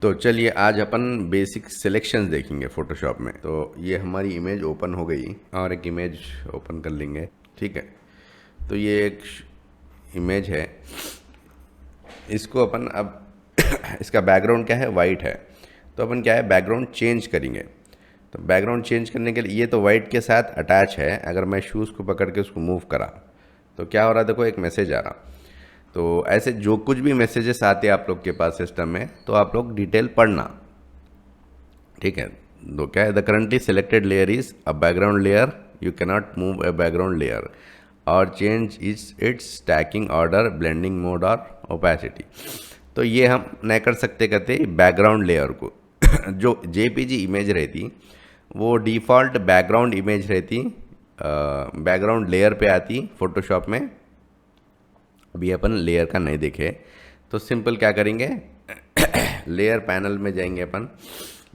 तो चलिए आज अपन बेसिक सिलेक्शंस देखेंगे फोटोशॉप में। तो ये हमारी इमेज ओपन हो गई और एक इमेज ओपन कर लेंगे। ठीक है, तो ये एक इमेज है, इसको अपन अब इसका बैकग्राउंड क्या है, वाइट है। तो अपन क्या है, बैकग्राउंड चेंज करेंगे। तो बैकग्राउंड चेंज करने के लिए ये तो वाइट के साथ अटैच है। अगर मैं शूज़ को पकड़ के उसको मूव करा तो क्या हो रहा है, देखो एक मैसेज आ रहा। तो ऐसे जो कुछ भी मैसेजेस आते हैं आप लोग के पास सिस्टम में, तो आप लोग डिटेल पढ़ना। ठीक है, तो क्या है, the currently selected layer is a background layer, you cannot move a background layer और change its stacking order, blending mode और ओपेसिटी। तो ये हम नहीं कर सकते, कहते बैकग्राउंड लेयर को जो जेपीजी इमेज रहती वो डिफ़ॉल्ट बैकग्राउंड इमेज रहती, बैकग्राउंड लेयर पे आती फोटोशॉप में। अभी अपन लेयर का नहीं देखे तो सिंपल क्या करेंगे लेयर पैनल में जाएंगे अपन।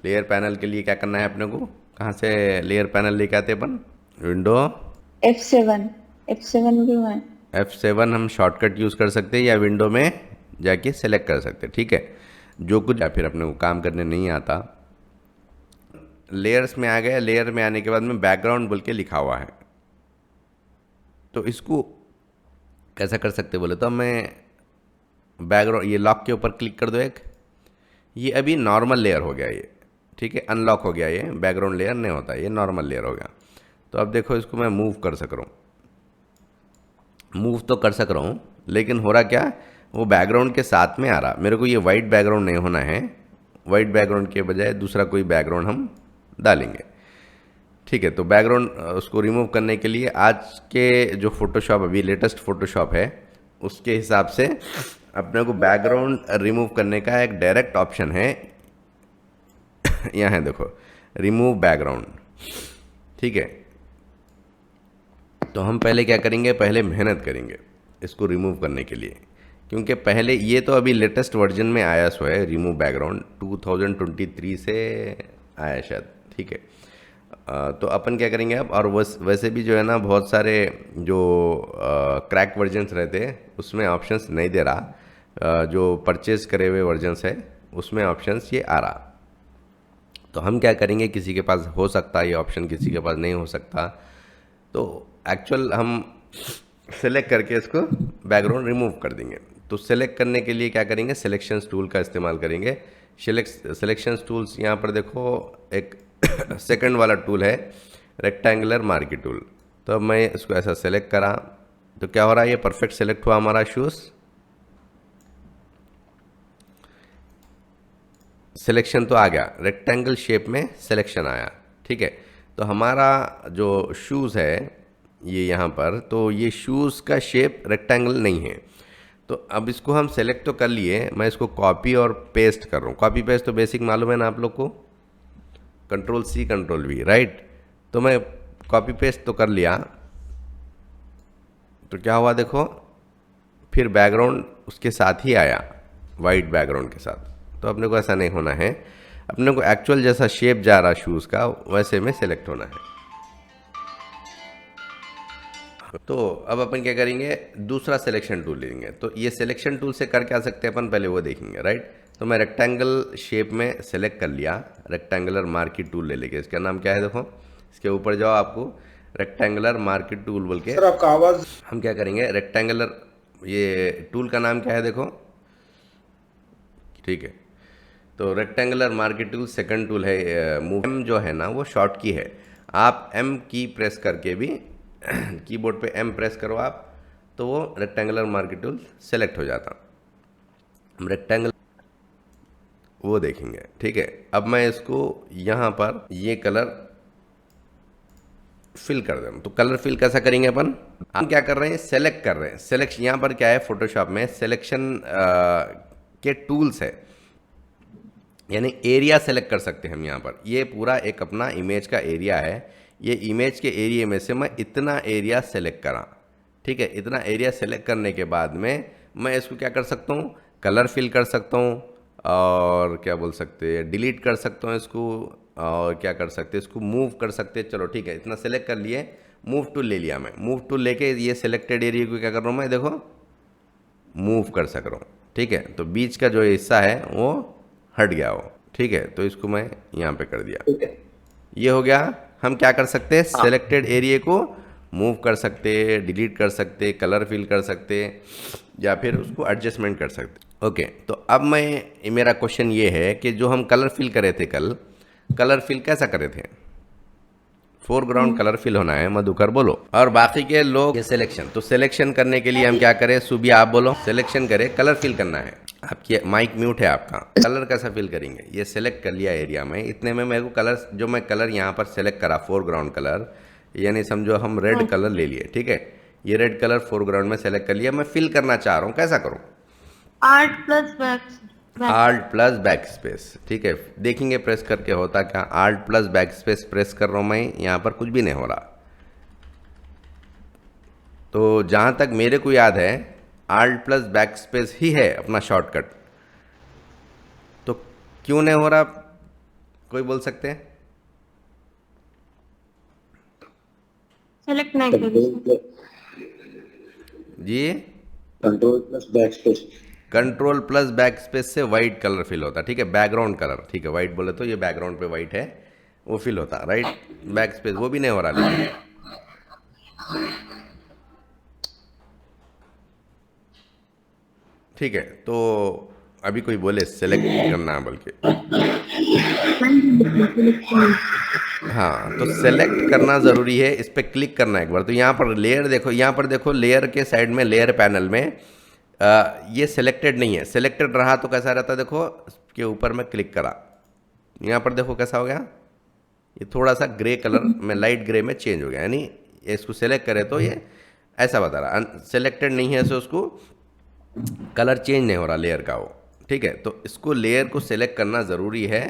लेयर पैनल के लिए क्या करना है अपने को, कहाँ से लेयर पैनल लेके आते अपन, विंडो F7 F7 भी मैं F7 हम शॉर्टकट यूज़ कर सकते हैं या विंडो में जाके सेलेक्ट कर सकते हैं। ठीक है, जो कुछ या फिर अपने को काम करने नहीं आता। लेयर्स में आ गए, लेयर में आने के बाद में बैकग्राउंड बोल के लिखा हुआ है। तो इसको कैसा कर सकते बोले तो मैं बैकग्राउंड ये लॉक के ऊपर क्लिक कर दो एक, ये अभी नॉर्मल लेयर हो गया ये। ठीक है, अनलॉक हो गया, ये बैकग्राउंड लेयर नहीं होता, ये नॉर्मल लेयर हो गया। तो अब देखो इसको मैं मूव कर सक रहा हूँ, मूव तो कर सक रहा हूँ, लेकिन हो रहा क्या, वो बैकग्राउंड के साथ में आ रहा। मेरे को ये वाइट बैकग्राउंड नहीं होना है, वाइट बैकग्राउंड के बजाय दूसरा कोई बैकग्राउंड हम डालेंगे। ठीक है, तो बैकग्राउंड उसको रिमूव करने के लिए आज के जो फोटोशॉप अभी लेटेस्ट फोटोशॉप है उसके हिसाब से अपने को बैकग्राउंड रिमूव करने का एक डायरेक्ट ऑप्शन है यहाँ है, देखो रिमूव बैकग्राउंड। ठीक है, तो हम पहले क्या करेंगे, पहले मेहनत करेंगे इसको रिमूव करने के लिए, क्योंकि पहले ये तो अभी लेटेस्ट वर्जन में आया सो है, रिमूव बैकग्राउंड 2023 से आया शायद। ठीक है, तो अपन क्या करेंगे अब, और वैसे भी जो है ना बहुत सारे जो क्रैक वर्जन्स रहते हैं उसमें ऑप्शंस नहीं दे रहा, जो परचेज करे हुए वर्जन्स है उसमें ऑप्शंस ये आ रहा। तो हम क्या करेंगे, किसी के पास हो सकता है ये ऑप्शन, किसी के पास नहीं हो सकता। तो एक्चुअल हम सेलेक्ट करके इसको बैकग्राउंड रिमूव कर देंगे। तो सेलेक्ट करने के लिए क्या करेंगे, सिलेक्शंस टूल का इस्तेमाल करेंगे। सिलेक्शंस टूल्स यहाँ पर देखो एक सेकंड वाला टूल है, रेक्टेंगुलर मार्की टूल। तो अब मैं इसको ऐसा सेलेक्ट करा तो क्या हो रहा है, ये परफेक्ट सेलेक्ट हुआ हमारा शूज़। सिलेक्शन तो आ गया, रेक्टेंगल शेप में सिलेक्शन आया। ठीक है, तो हमारा जो शूज़ है ये यहाँ पर, तो ये शूज़ का शेप रेक्टेंगल नहीं है। तो अब इसको हम सेलेक्ट तो कर लिए, मैं इसको कॉपी और पेस्ट कर रहा हूँ। कॉपी पेस्ट तो बेसिक मालूम है ना आप लोग को, Ctrl+C Ctrl+V, राइट। तो मैं कॉपी पेस्ट तो कर लिया, तो क्या हुआ देखो, फिर बैकग्राउंड उसके साथ ही आया, वाइट बैकग्राउंड के साथ। तो अपने को ऐसा नहीं होना है, अपने को एक्चुअल जैसा शेप जा रहा शूज़ का वैसे में सेलेक्ट होना है। तो अब अपन क्या करेंगे, दूसरा सिलेक्शन टूल लेंगे। तो ये सिलेक्शन टूल से कर क्या सकते हैं अपन, पहले वो देखेंगे, राइट। तो मैं रेक्टेंगल शेप में सेलेक्ट कर लिया, रेक्टेंगुलर मार्की टूल ले लेंगे। इसका नाम क्या है, देखो इसके ऊपर जाओ, आपको रेक्टेंगुलर मार्की टूल बोल के। सर आपका आवाज हम क्या करेंगे, रेक्टेंगुलर, ये टूल का नाम क्या है देखो। ठीक है, तो rectangular marquee tool second tool है। मूव एम जो है ना वो शॉर्ट की है, आप एम की प्रेस करके भी कीबोर्ड पे एम प्रेस करो आप, तो वो रेक्टेंगुलर मार्की टूल सेलेक्ट हो जाता। हम रेक्टेंगल वो देखेंगे। ठीक है, अब मैं इसको यहाँ पर ये कलर फिल कर दें। तो कलर फिल कैसा करेंगे अपन, हम क्या कर रहे हैं, सेलेक्ट कर रहे हैं। सेलेक्शन यहाँ पर क्या है, फोटोशॉप में सिलेक्शन के टूल्स है, यानी एरिया सेलेक्ट कर सकते हैं हम यहाँ पर। ये पूरा एक अपना इमेज का एरिया है, ये इमेज के एरिया में से मैं इतना एरिया सेलेक्ट करा। ठीक है, इतना एरिया सेलेक्ट करने के बाद में मैं इसको क्या कर सकता हूँ, कलर फिल कर सकता हूँ, और क्या बोल सकते हैं, डिलीट कर सकता हूँ इसको, और क्या कर सकते हैं, इसको मूव कर सकते हैं। चलो ठीक है, इतना सेलेक्ट कर लिए, मूव टूल ले लिया मैं। मूव टूल लेके ये सेलेक्टेड एरिया को क्या कर रहा हूँ मैं, देखो मूव कर सक रहा हूँ। ठीक है, तो बीच का जो हिस्सा है वो हट गया वो, ठीक है। तो इसको मैं यहाँ पे कर दिया, ये हो गया। हम क्या कर सकते हैं, सेलेक्टेड एरिया को मूव कर सकते, डिलीट कर सकते, कलर फिल कर सकते, या फिर उसको एडजस्टमेंट कर सकते। ओके, तो अब मेरा क्वेश्चन ये है कि जो हम कलर फिल करे थे कल, कलर फिल कैसा करे थे? फोरग्राउंड कलर फिल होना है, मधुकर बोलो। और बाकी के लोग ये सिलेक्शन, तो सिलेक्शन करने के लिए हम क्या करें? सुबह आप बोलो, सिलेक्शन करें, कलर फिल करना है। आपकी माइक म्यूट है आपका। कलर कैसा फिल करेंगे? ये सिलेक्ट कर लिया एरिया में, इतने में मेरे को कलर, जो मैं कलर यहाँ पर सिलेक्ट करा फोरग्राउंड कलर, यानी समझो हम रेड कलर ले लिए, ठीक है। ये रेड कलर फोरग्राउंड में सेलेक्ट कर लिया, मैं फिल करना चाह रहा हूँ, कैसा करूँ? आल्ट प्लस बैक स्पेस, ठीक है। देखेंगे प्रेस करके होता क्या। Alt plus back space press कर रहा हूँ मैं, यहाँ पर कुछ भी नहीं हो रहा। तो जहाँ तक मेरे को याद है आल्ट प्लस बैक स्पेस ही है अपना शॉर्टकट। तो क्यों नहीं हो रहा, कोई बोल सकते हैं? सेलेक्ट नहीं करें जी, control plus backspace. Control plus backspace से वाइट कलर फिल होता, ठीक है। बैकग्राउंड कलर, ठीक है, वाइट बोले तो ये बैकग्राउंड पे वाइट है, वो फिल होता, राइट। बैक स्पेस वो भी नहीं हो रहा लेकिन। ठीक है, तो अभी कोई बोले सेलेक्ट करना है बोल के, हाँ, तो सेलेक्ट करना ज़रूरी है। इस पर क्लिक करना है एक बार। तो यहाँ पर लेयर देखो, यहाँ पर देखो लेयर के साइड में, लेयर पैनल में ये सिलेक्टेड नहीं है। सिलेक्टेड रहा तो कैसा रहता, देखो के ऊपर में क्लिक करा, यहाँ पर देखो कैसा हो गया, ये थोड़ा सा ग्रे कलर में, लाइट ग्रे में चेंज हो गया। यानी इसको सेलेक्ट करे तो ये ऐसा बता रहा, सेलेक्टेड नहीं है, तो उसको कलर चेंज नहीं हो रहा लेयर का वो, ठीक है। तो इसको लेयर को सेलेक्ट करना ज़रूरी है,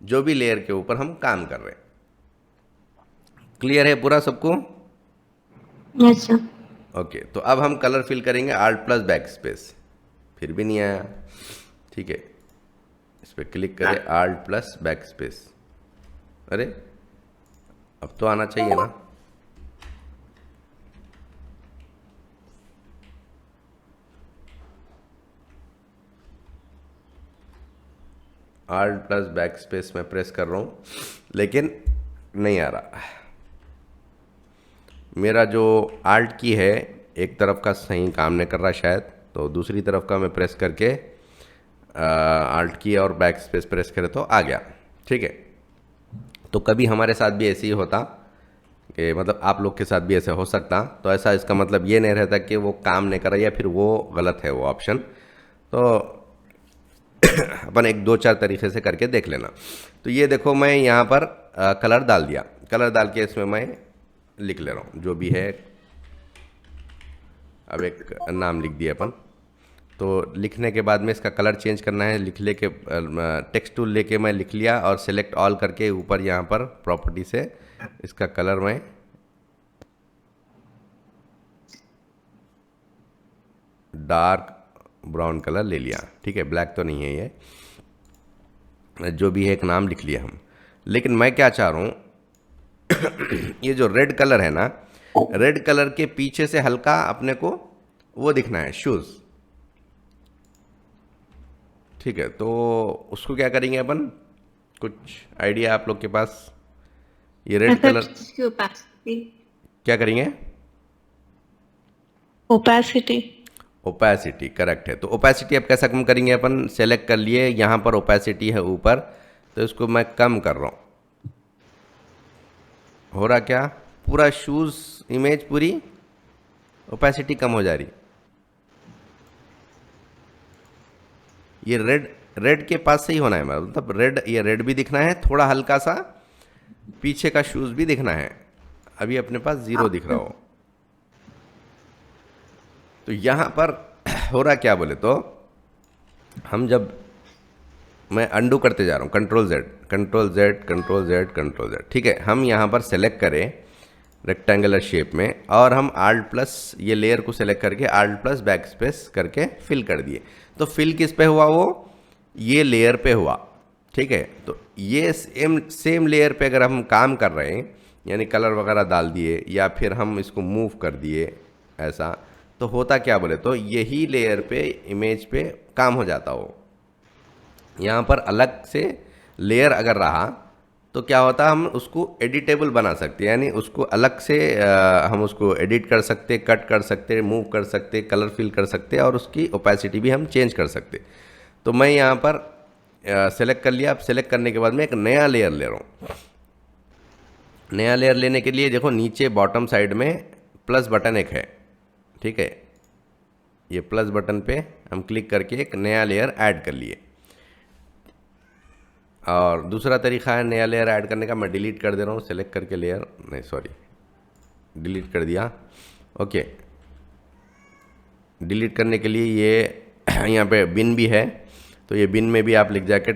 जो भी लेयर के ऊपर हम काम कर रहे हैं। क्लियर है पूरा सबको? Yes sir. ओके, तो अब हम कलर फिल करेंगे आल्ट प्लस बैक स्पेस, फिर भी नहीं आया, ठीक है। इस पर क्लिक करें, आल्ट प्लस बैक स्पेस, अरे अब तो आना चाहिए ना। आल्ट प्लस बैक स्पेस में प्रेस कर रहा हूँ लेकिन नहीं आ रहा। मेरा जो आल्ट की है एक तरफ का सही काम नहीं कर रहा शायद, तो दूसरी तरफ का मैं प्रेस करके आल्ट की और बैक स्पेस प्रेस करे तो आ गया, ठीक है। तो कभी हमारे साथ भी ऐसे ही होता कि मतलब आप लोग के साथ भी ऐसे हो सकता, तो ऐसा इसका मतलब ये नहीं रहता कि वो काम नहीं कर रहा या फिर वो गलत है वो ऑप्शन। तो अपन एक दो चार तरीके से करके देख लेना। तो ये देखो मैं यहाँ पर कलर डाल दिया, कलर डाल के इसमें मैं लिख ले रहा हूँ जो भी है। अब एक नाम लिख दिया अपन। तो लिखने के बाद में इसका कलर चेंज करना है, लिख ले के टेक्स्ट टूल लेके मैं लिख लिया और सेलेक्ट ऑल करके ऊपर यहाँ पर प्रॉपर्टी से इसका कलर मैं डार्क ब्राउन कलर ले लिया, ठीक है। ब्लैक तो नहीं है ये, जो भी है एक नाम लिख लिया हम। लेकिन मैं क्या चाह रहा हूँ ये जो रेड कलर है ना, रेड कलर के पीछे से हल्का अपने को वो दिखना है, शूज़, ठीक है। तो उसको क्या करेंगे अपन, कुछ आइडिया आप लोग के पास? ये रेड कलर क्या करेंगे? ओपेसिटी। ओपेसिटी, करेक्ट है। तो ओपेसिटी अब कैसा कम करेंगे अपन? सेलेक्ट कर लिए, यहाँ पर ओपेसिटी है ऊपर, तो इसको मैं कम कर रहा हूँ। हो रहा क्या, पूरा शूज़ इमेज पूरी ओपेसिटी कम हो जा रही। ये रेड के पास से ही होना है, मतलब रेड, ये रेड भी दिखना है, थोड़ा हल्का सा पीछे का शूज़ भी दिखना है। अभी अपने पास 0 दिख रहा हो। तो यहाँ पर हो रहा क्या बोले तो, हम जब मैं अंडू करते जा रहा हूँ, control Z control Z control Z control Z, ठीक है। हम यहाँ पर सेलेक्ट करें रेक्टेंगुलर शेप में और हम आल्ट प्लस ये लेयर को सेलेक्ट करके आल्ट प्लस बैक स्पेस करके फिल कर दिए। तो फिल किस पे हुआ, वो ये लेयर पे हुआ, ठीक है। तो ये सेम लेयर पे अगर हम काम कर रहे हैं, यानी कलर वगैरह डाल दिए या फिर हम इसको मूव कर दिए ऐसा, तो होता क्या बोले तो यही लेयर पे इमेज पे काम हो जाता हो। यहाँ पर अलग से लेयर अगर रहा तो क्या होता, हम उसको एडिटेबल बना सकते हैं, यानी उसको अलग से हम उसको एडिट कर सकते, कट कर सकते, मूव कर सकते, कलर फिल कर सकते और उसकी ओपेसिटी भी हम चेंज कर सकते। तो मैं यहाँ पर सेलेक्ट कर लिया। अब सेलेक्ट करने के बाद मैं एक नया लेयर ले रहा हूँ। नया लेयर लेने के लिए देखो नीचे बॉटम साइड में प्लस बटन एक है, ठीक है, ये प्लस बटन पे हम क्लिक करके एक नया लेयर ऐड कर लिए। और दूसरा तरीका है नया लेयर ऐड करने का, मैं डिलीट कर दे रहा हूँ, सेलेक्ट करके लेयर, नहीं सॉरी डिलीट कर दिया। ओके, डिलीट करने के लिए ये यहाँ पे बिन भी है, तो ये बिन में भी आप लिख जाके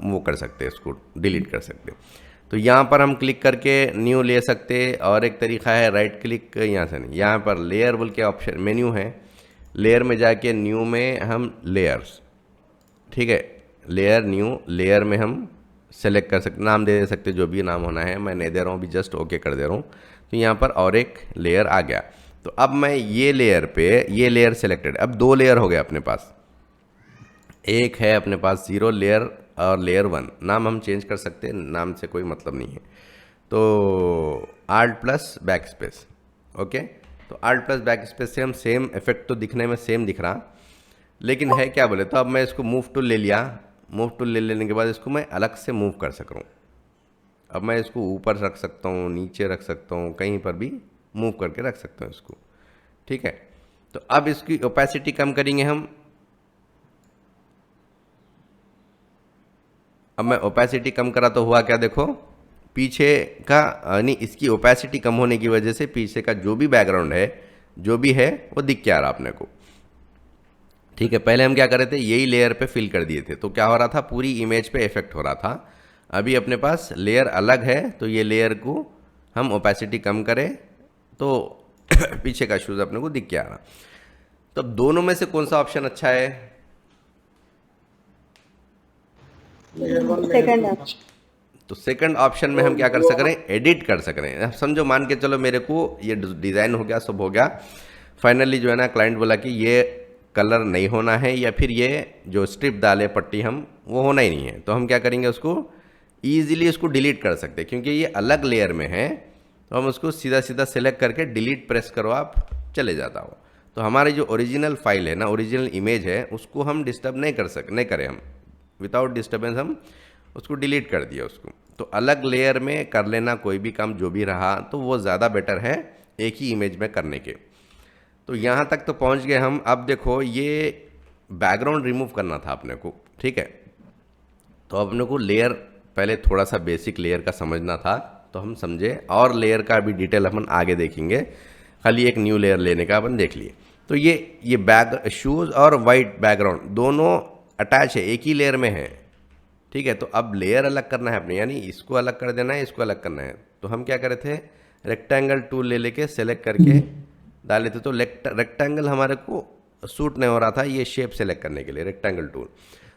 वो कर सकते हैं, इसको डिलीट कर सकते हैं। तो यहाँ पर हम क्लिक करके न्यू ले सकते। और एक तरीका है राइट क्लिक, यहाँ से नहीं, यहाँ पर लेयर बोल के ऑप्शन मेन्यू है, लेयर में जाके न्यू में हम लेयर्स, ठीक है, लेयर न्यू, लेयर में हम सेलेक्ट कर सकते, नाम दे सकते, जो भी नाम होना है, मैं नहीं दे रहा हूँ अभी, जस्ट ओके कर दे रहा हूँ। तो यहाँ पर और एक लेयर आ गया। तो अब मैं ये लेयर पे, ये लेयर सेलेक्टेड, अब 2 लेयर हो गए अपने पास। एक है अपने पास 0 लेयर और लेयर 1, नाम हम चेंज कर सकते हैं, नाम से कोई मतलब नहीं है। तो alt plus back space, okay, तो आल्ट प्लस बैक स्पेस से हम सेम इफेक्ट तो दिखने में सेम दिख रहा, लेकिन है क्या बोले तो अब मैं इसको मूव टूल ले लिया। मूव टूल ले लेने के बाद इसको मैं अलग से मूव कर सक रहा हूँ। अब मैं इसको ऊपर रख सकता हूँ, नीचे रख सकता हूँ, कहीं पर भी मूव करके रख सकता हूँ इसको, ठीक है। तो अब इसकी ओपेसिटी कम करेंगे हम। अब मैं ओपेसिटी कम करा तो हुआ क्या, देखो पीछे का, यानी इसकी ओपेसिटी कम होने की वजह से पीछे का जो भी बैकग्राउंड है, जो भी है वो दिख के आ रहा अपने को, ठीक है। पहले हम क्या कर रहे थे, यही लेयर पे फिल कर दिए थे, तो क्या हो रहा था, पूरी इमेज पे इफेक्ट हो रहा था। अभी अपने पास लेयर अलग है, तो ये लेयर को हम ओपेसिटी कम करें तो पीछे का शूज अपने को दिख के आ रहा। तो अब दोनों में से कौन सा ऑप्शन अच्छा है? Second option. तो सेकंड ऑप्शन में हम क्या कर सक रहे हैं, एडिट कर सक रहे हैं। अब समझो, मान के चलो मेरे को ये डिज़ाइन हो गया, सब हो गया, फाइनली जो है ना क्लाइंट बोला कि ये कलर नहीं होना है, या फिर ये जो स्ट्रिप डाले पट्टी हम, वो होना ही नहीं है। तो हम क्या करेंगे, उसको ईजिली उसको डिलीट कर सकते हैं, क्योंकि ये अलग लेयर में है। तो हम उसको सीधा सीधा सेलेक्ट करके डिलीट प्रेस करो, आप चले जाता हो। तो हमारी जो ओरिजिनल फाइल है ना, ओरिजिनल इमेज है, उसको हम डिस्टर्ब नहीं करें, हम विदाउट डिस्टर्बेंस हम उसको डिलीट कर दिया उसको। तो अलग लेयर में कर लेना कोई भी काम जो भी रहा, तो वो ज़्यादा बेटर है एक ही इमेज में करने के। तो यहाँ तक तो पहुँच गए हम। अब देखो, ये बैकग्राउंड रिमूव करना था अपने को, ठीक है। तो अपने को लेयर पहले थोड़ा सा बेसिक लेयर का समझना था, तो हम समझे, और लेयर का भी डिटेल अपन आगे देखेंगे। खाली एक न्यू लेयर लेने का अपन देख लिए। तो ये बैक शूज़ और वाइट बैकग्राउंड दोनों अटैच है, एक ही लेयर में है, ठीक है। तो अब लेयर अलग करना है अपने, यानी इसको अलग कर देना है, इसको अलग करना है। तो हम क्या करे थे, रेक्टेंगल टूल ले लेके सेलेक्ट करके डाले थे। तो रेक्टेंगल हमारे को सूट नहीं हो रहा था ये शेप सेलेक्ट करने के लिए, रेक्टेंगल टूल।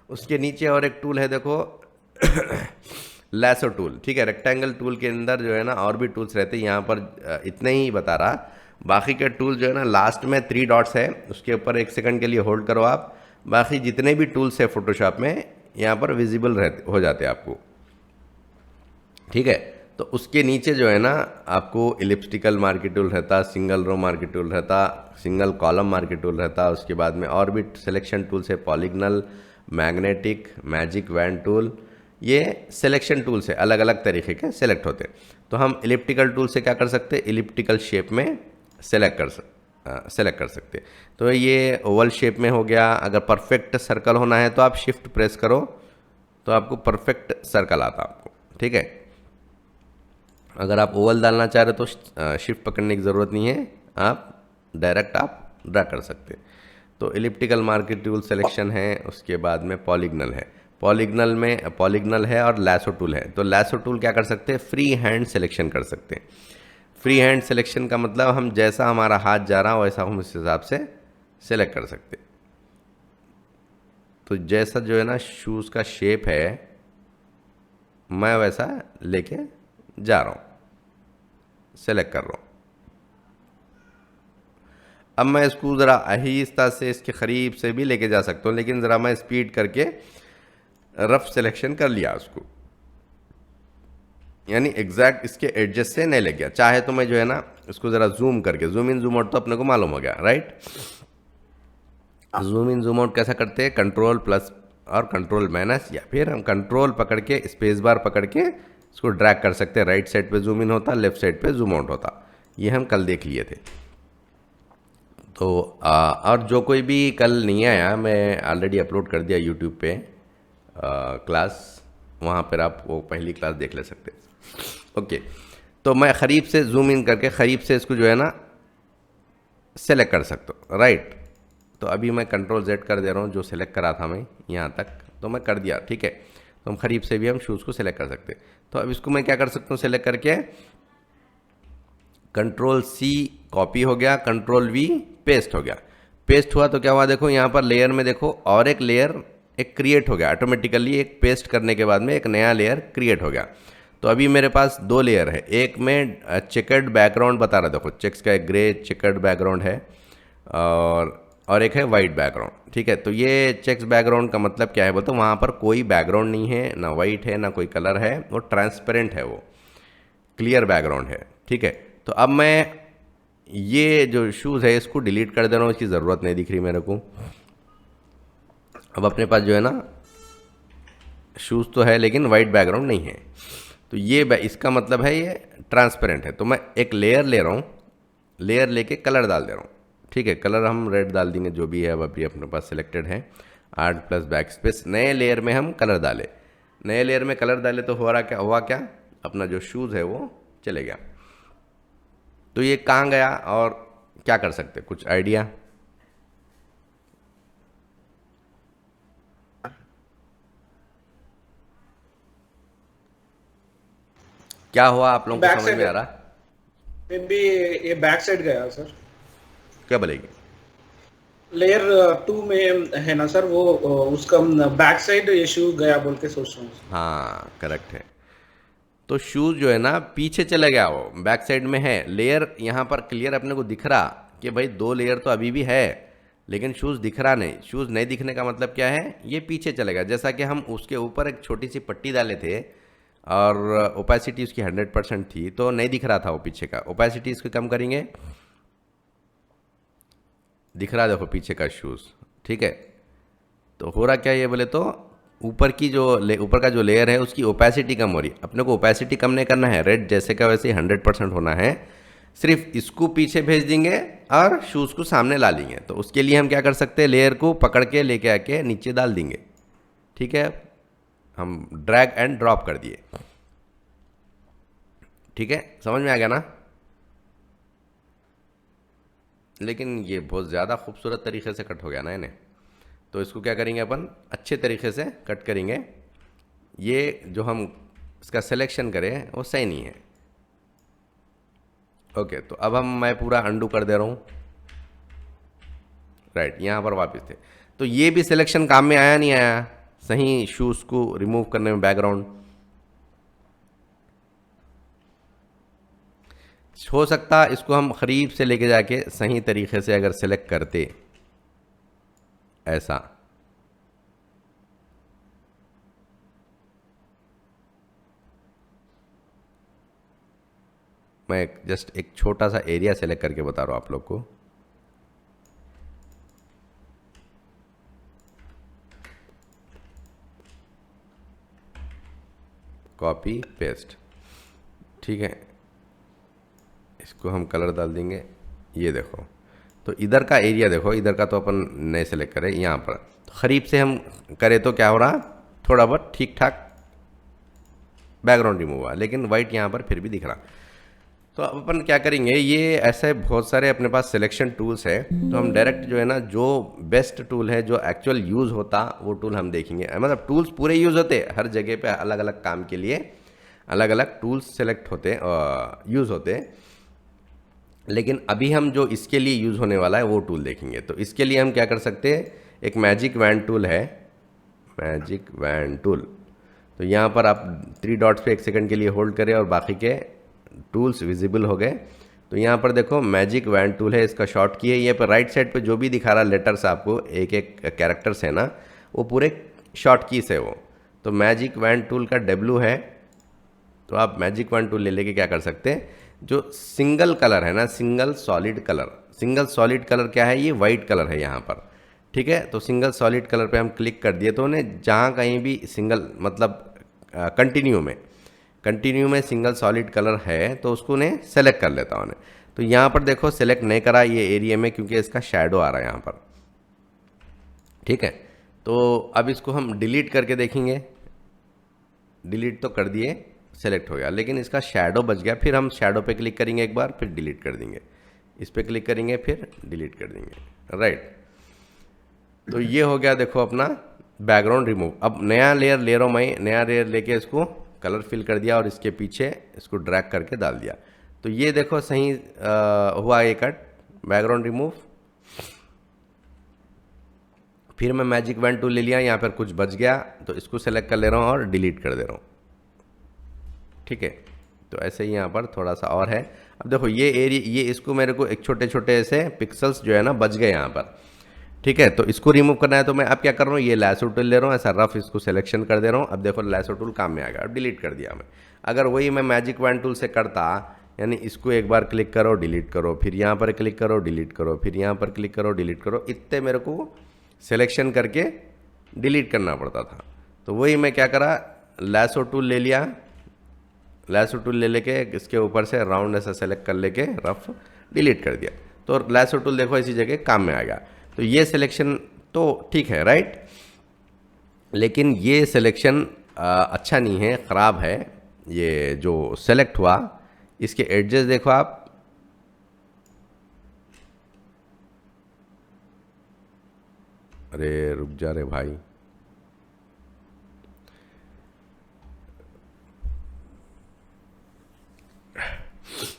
उसके नीचे और एक टूल है, देखो लैसो टूल, ठीक है। रेक्टेंगल टूल के अंदर जो है ना और भी टूल्स रहते हैं, यहाँ पर इतने ही बता रहा। बाकी के टूल जो है ना, लास्ट में 3 डॉट्स है, उसके ऊपर 1 सेकंड के लिए होल्ड करो आप। बाकी जितने भी टूल्स है फोटोशॉप में, यहाँ पर विजिबल हो जाते हैं आपको, ठीक है। तो उसके नीचे जो है ना, आपको इलिप्टिकल मार्की टूल रहता, सिंगल रो मार्की टूल रहता, सिंगल कॉलम मार्की टूल रहता। उसके बाद में और भी सिलेक्शन टूल्स है, polygonal, magnetic, magic van tool, ये सिलेक्शन टूल्स है, अलग अलग तरीके के सेलेक्ट होते। तो हम इलिप्टिकल टूल से क्या कर सकते हैं, इलिप्टिकल शेप में सेलेक्ट कर सकते। तो ये ओवल शेप में हो गया। अगर परफेक्ट सर्कल होना है तो आप शिफ्ट प्रेस करो, तो आपको परफेक्ट सर्कल आता आपको, ठीक है। अगर आप ओवल डालना चाह रहे तो शिफ्ट पकड़ने की ज़रूरत नहीं है, आप डायरेक्ट आप ड्रा कर सकते। तो इलिप्टिकल मार्की टूल सिलेक्शन है। उसके बाद में पॉलीगनल है, पॉलीगनल है और लैसो टूल है। तो लैसो टूल क्या कर सकते हैं, फ्री हैंड सिलेक्शन कर सकते हैं। फ्री हैंड सिलेक्शन का मतलब हम जैसा हमारा हाथ जा रहा हो वैसा हम उस हिसाब से सेलेक्ट कर सकते। तो जैसा जो है ना शूज़ का शेप है, मैं वैसा लेके जा रहा हूँ, सेलेक्ट कर रहा हूँ। अब मैं इसको ज़रा आहिस्ता से इसके करीब से भी लेके जा सकता हूँ, लेकिन ज़रा मैं स्पीड करके रफ सिलेक्शन कर लिया उसको, यानी एग्जैक्ट इसके एडजस्ट से नहीं लग गया। चाहे तो मैं जो है ना इसको ज़रा जूम करके, जूम इन जूम आउट तो अपने को मालूम हो गया, right. Zoom in zoom out कैसा करते हैं, कंट्रोल प्लस और कंट्रोल माइनस, या फिर हम कंट्रोल पकड़ के स्पेस बार पकड़ के इसको ड्रैग कर सकते हैं। राइट साइड पे जूम इन होता, लेफ्ट साइड पे जूम आउट होता। ये हम कल देख लिए थे। तो और जो कोई भी कल नहीं आया, मैं ऑलरेडी अपलोड कर दिया यूट्यूब पे क्लास, वहाँ पर आप वो पहली क्लास देख ले सकते हैं। ओके, तो मैं करीब से जूम इन करके करीब से इसको जो है ना सेलेक्ट कर सकता हूँ, राइट। तो अभी मैं कंट्रोल Z कर दे रहा हूँ, जो सेलेक्ट करा था मैं यहाँ तक, तो मैं कर दिया, ठीक है। तो हम करीब से भी हम शूज़ को सेलेक्ट कर सकते हैं। तो अब इसको मैं क्या कर सकता हूँ, सेलेक्ट करके कंट्रोल C कॉपी हो गया, कंट्रोल V पेस्ट हो गया। पेस्ट हुआ तो क्या हुआ, देखो यहाँ पर लेयर में देखो और एक लेयर एक क्रिएट हो गया ऑटोमेटिकली। एक पेस्ट करने के बाद में एक नया लेयर क्रिएट हो गया। तो अभी मेरे पास दो लेयर है, एक में चेकर्ड बैकग्राउंड बता रहा, देखो चेक्स का एक ग्रे चेकर्ड बैकग्राउंड है और एक है वाइट बैकग्राउंड, ठीक है। तो ये चेक्स बैकग्राउंड का मतलब क्या है बोलते, वहाँ पर कोई बैकग्राउंड नहीं है, ना वाइट है ना कोई कलर है, वो ट्रांसपेरेंट है, वो क्लियर बैकग्राउंड है, ठीक है। तो अब मैं ये जो शूज़ है इसको डिलीट कर दे रहा हूँ, इसकी ज़रूरत नहीं दिख रही मेरे को। अब अपने पास जो है ना शूज़ तो है लेकिन वाइट बैकग्राउंड नहीं है। तो ये इसका मतलब है ये ट्रांसपेरेंट है। तो मैं एक लेयर ले रहा हूँ, लेयर लेके कलर डाल दे रहा हूँ, ठीक है। कलर हम रेड डाल देंगे, जो भी है अब अभी अपने पास सिलेक्टेड है। आर्ट प्लस बैक स्पेस, नए लेयर में हम कलर डाले, नए लेयर में कलर डाले तो हुआ क्या, अपना जो शूज़ है वो चले गया। तो ये कहाँ गया और क्या कर सकते, कुछ आइडिया? क्या हुआ आप लोगों को समझ में आ रहा? मे बी ये बैक साइड गया सर। क्या बोलेगी? लेयर 2 में है ना सर, वो उसका बैक साइड इशू गया बोल के सोच रहा हूँ। हाँ करेक्ट है। तो शूज़ जो है ना पीछे चले गया, वो बैक साइड में है। लेयर यहाँ पर क्लियर अपने को दिख रहा कि भाई दो लेयर तो अभी भी है, लेकिन शूज़ दिख रहा नहीं। शूज़ नहीं दिखने का मतलब क्या है, ये पीछे चले गया। जैसा कि हम उसके ऊपर एक छोटी सी पट्टी डाले थे और ओपेसिटी उसकी 100% थी, तो नहीं दिख रहा था वो पीछे का। ओपेसिटी इसको कम करेंगे, दिख रहा देखो पीछे का शूज़, ठीक है। तो हो रहा क्या ये बोले तो ऊपर की जो ऊपर का जो लेयर है उसकी ओपेसिटी कम हो रही है। अपने को ओपेसिटी कम नहीं करना है, रेड जैसे का वैसे 100% होना है। सिर्फ इसको पीछे भेज देंगे और शूज़ को सामने ला लेंगे। तो उसके लिए हम क्या कर सकते हैं, लेयर को पकड़ के लेके आके नीचे डाल देंगे, ठीक है। हम ड्रैग एंड ड्रॉप कर दिए, ठीक है, समझ में आ गया ना। लेकिन ये बहुत ज़्यादा खूबसूरत तरीके से कट हो गया ना इन्हें। तो इसको क्या करेंगे अपन, अच्छे तरीके से कट करेंगे। ये जो हम इसका सिलेक्शन करें वो सही नहीं है। ओके, तो अब मैं पूरा अंडू कर दे रहा हूँ, राइट। यहाँ पर वापस थे, तो ये भी सिलेक्शन काम में आया नहीं आया सही, शूज़ को रिमूव करने में बैकग्राउंड। हो सकता इसको हम करीब से लेके जाके सही तरीके से अगर सेलेक्ट करते, ऐसा मैं जस्ट एक छोटा सा एरिया सेलेक्ट करके बता रहा हूँ आप लोग को। कॉपी पेस्ट, ठीक है। इसको हम कलर डाल देंगे, ये देखो। तो इधर का एरिया देखो, इधर का तो अपन नहीं सेलेक्ट करें, यहाँ पर तो करीब से हम करें तो क्या हो रहा, थोड़ा बहुत ठीक ठाक बैकग्राउंड रिमूव हुआ, लेकिन वाइट यहाँ पर फिर भी दिख रहा। तो अब अपन क्या करेंगे, ये ऐसे बहुत सारे अपने पास सिलेक्शन टूल्स है। तो हम डायरेक्ट जो है ना, जो बेस्ट टूल है, जो एक्चुअल यूज़ होता, वो टूल हम देखेंगे। मतलब टूल्स पूरे यूज़ होते, हर जगह पे अलग अलग काम के लिए अलग अलग टूल्स सेलेक्ट होते यूज़ होते। लेकिन अभी हम जो इसके लिए यूज़ होने वाला है वो टूल देखेंगे। तो इसके लिए हम क्या कर सकते हैं, एक मैजिक वैन टूल है, मैजिक वैन टूल। तो यहाँ पर आप 3 डॉट्स पे 1 सेकंड के लिए होल्ड करें और बाकी के टूल्स विजिबल हो गए। तो यहाँ पर देखो मैजिक वैन टूल है, इसका शॉर्ट की है। ये पर राइट साइड पे जो भी दिखा रहा लेटर्स आपको, एक एक कैरेक्टर्स है ना, वो पूरे शॉर्ट कीज है वो। तो मैजिक वैन टूल का W है, तो आप मैजिक वैन टूल ले लेके क्या कर सकते हैं, जो सिंगल कलर है ना, सिंगल सॉलिड कलर क्या है, ये वाइट कलर है यहाँ पर, ठीक है। तो सिंगल सॉलिड कलर पे हम क्लिक कर दिए तो उन्हें जहाँ कहीं भी सिंगल मतलब कंटिन्यू में सिंगल सॉलिड कलर है तो उसको उन्हें सेलेक्ट कर लेता उन्हें। तो यहाँ पर देखो सेलेक्ट नहीं करा ये एरिया में क्योंकि इसका शैडो आ रहा है यहाँ पर, ठीक है। तो अब इसको हम डिलीट करके देखेंगे, डिलीट तो कर दिए, सेलेक्ट हो गया, लेकिन इसका शैडो बच गया। फिर हम शैडो पे क्लिक करेंगे एक बार, फिर डिलीट कर देंगे, इस पे क्लिक करेंगे, फिर डिलीट कर देंगे, राइट। तो ये हो गया देखो अपना बैकग्राउंड रिमूव। अब नया लेयर ले रहा हूँ मैं, नया लेयर लेके इसको कलर फिल कर दिया और इसके पीछे इसको ड्रैग करके डाल दिया। तो ये देखो सही हुआ ये कट, बैकग्राउंड रिमूव। फिर मैं मैजिक वैन टूल ले लिया, यहाँ पर कुछ बच गया तो इसको सेलेक्ट कर ले रहा हूँ और डिलीट कर दे रहा हूँ, ठीक है। तो ऐसे ही यहाँ पर थोड़ा सा और है। अब देखो ये एरिया, ये इसको मेरे को एक छोटे छोटे ऐसे पिक्सल्स जो है ना बच गए यहाँ पर, ठीक है। तो इसको रिमूव करना है तो मैं अब क्या कर रहा हूँ, ये लैसो टूल ले रहा हूँ, ऐसा रफ इसको सिलेक्शन कर दे रहा हूँ। अब देखो लैसो टूल काम में आ गया, अब डिलीट कर दिया मैं। अगर वही मैं मैजिक वैन टूल से करता, यानी इसको एक बार क्लिक करो डिलीट करो, फिर यहाँ पर क्लिक करो डिलीट करो, फिर यहाँ पर क्लिक करो डिलीट करो, इतने मेरे को सिलेक्शन करके डिलीट करना पड़ता था। तो वही मैं क्या करा, लैसो टूल ले लिया, लैसो टूल ले लेके इसके ऊपर से राउंड ऐसा सेलेक्ट कर लेके रफ डिलीट कर दिया। तो लैसो टूल देखो इसी जगह काम में आ गया। तो ये सिलेक्शन तो ठीक है, राइट, लेकिन ये सिलेक्शन अच्छा नहीं है, ख़राब है। ये जो सेलेक्ट हुआ इसके एडजेस देखो आप, अरे रुक जा रे भाई,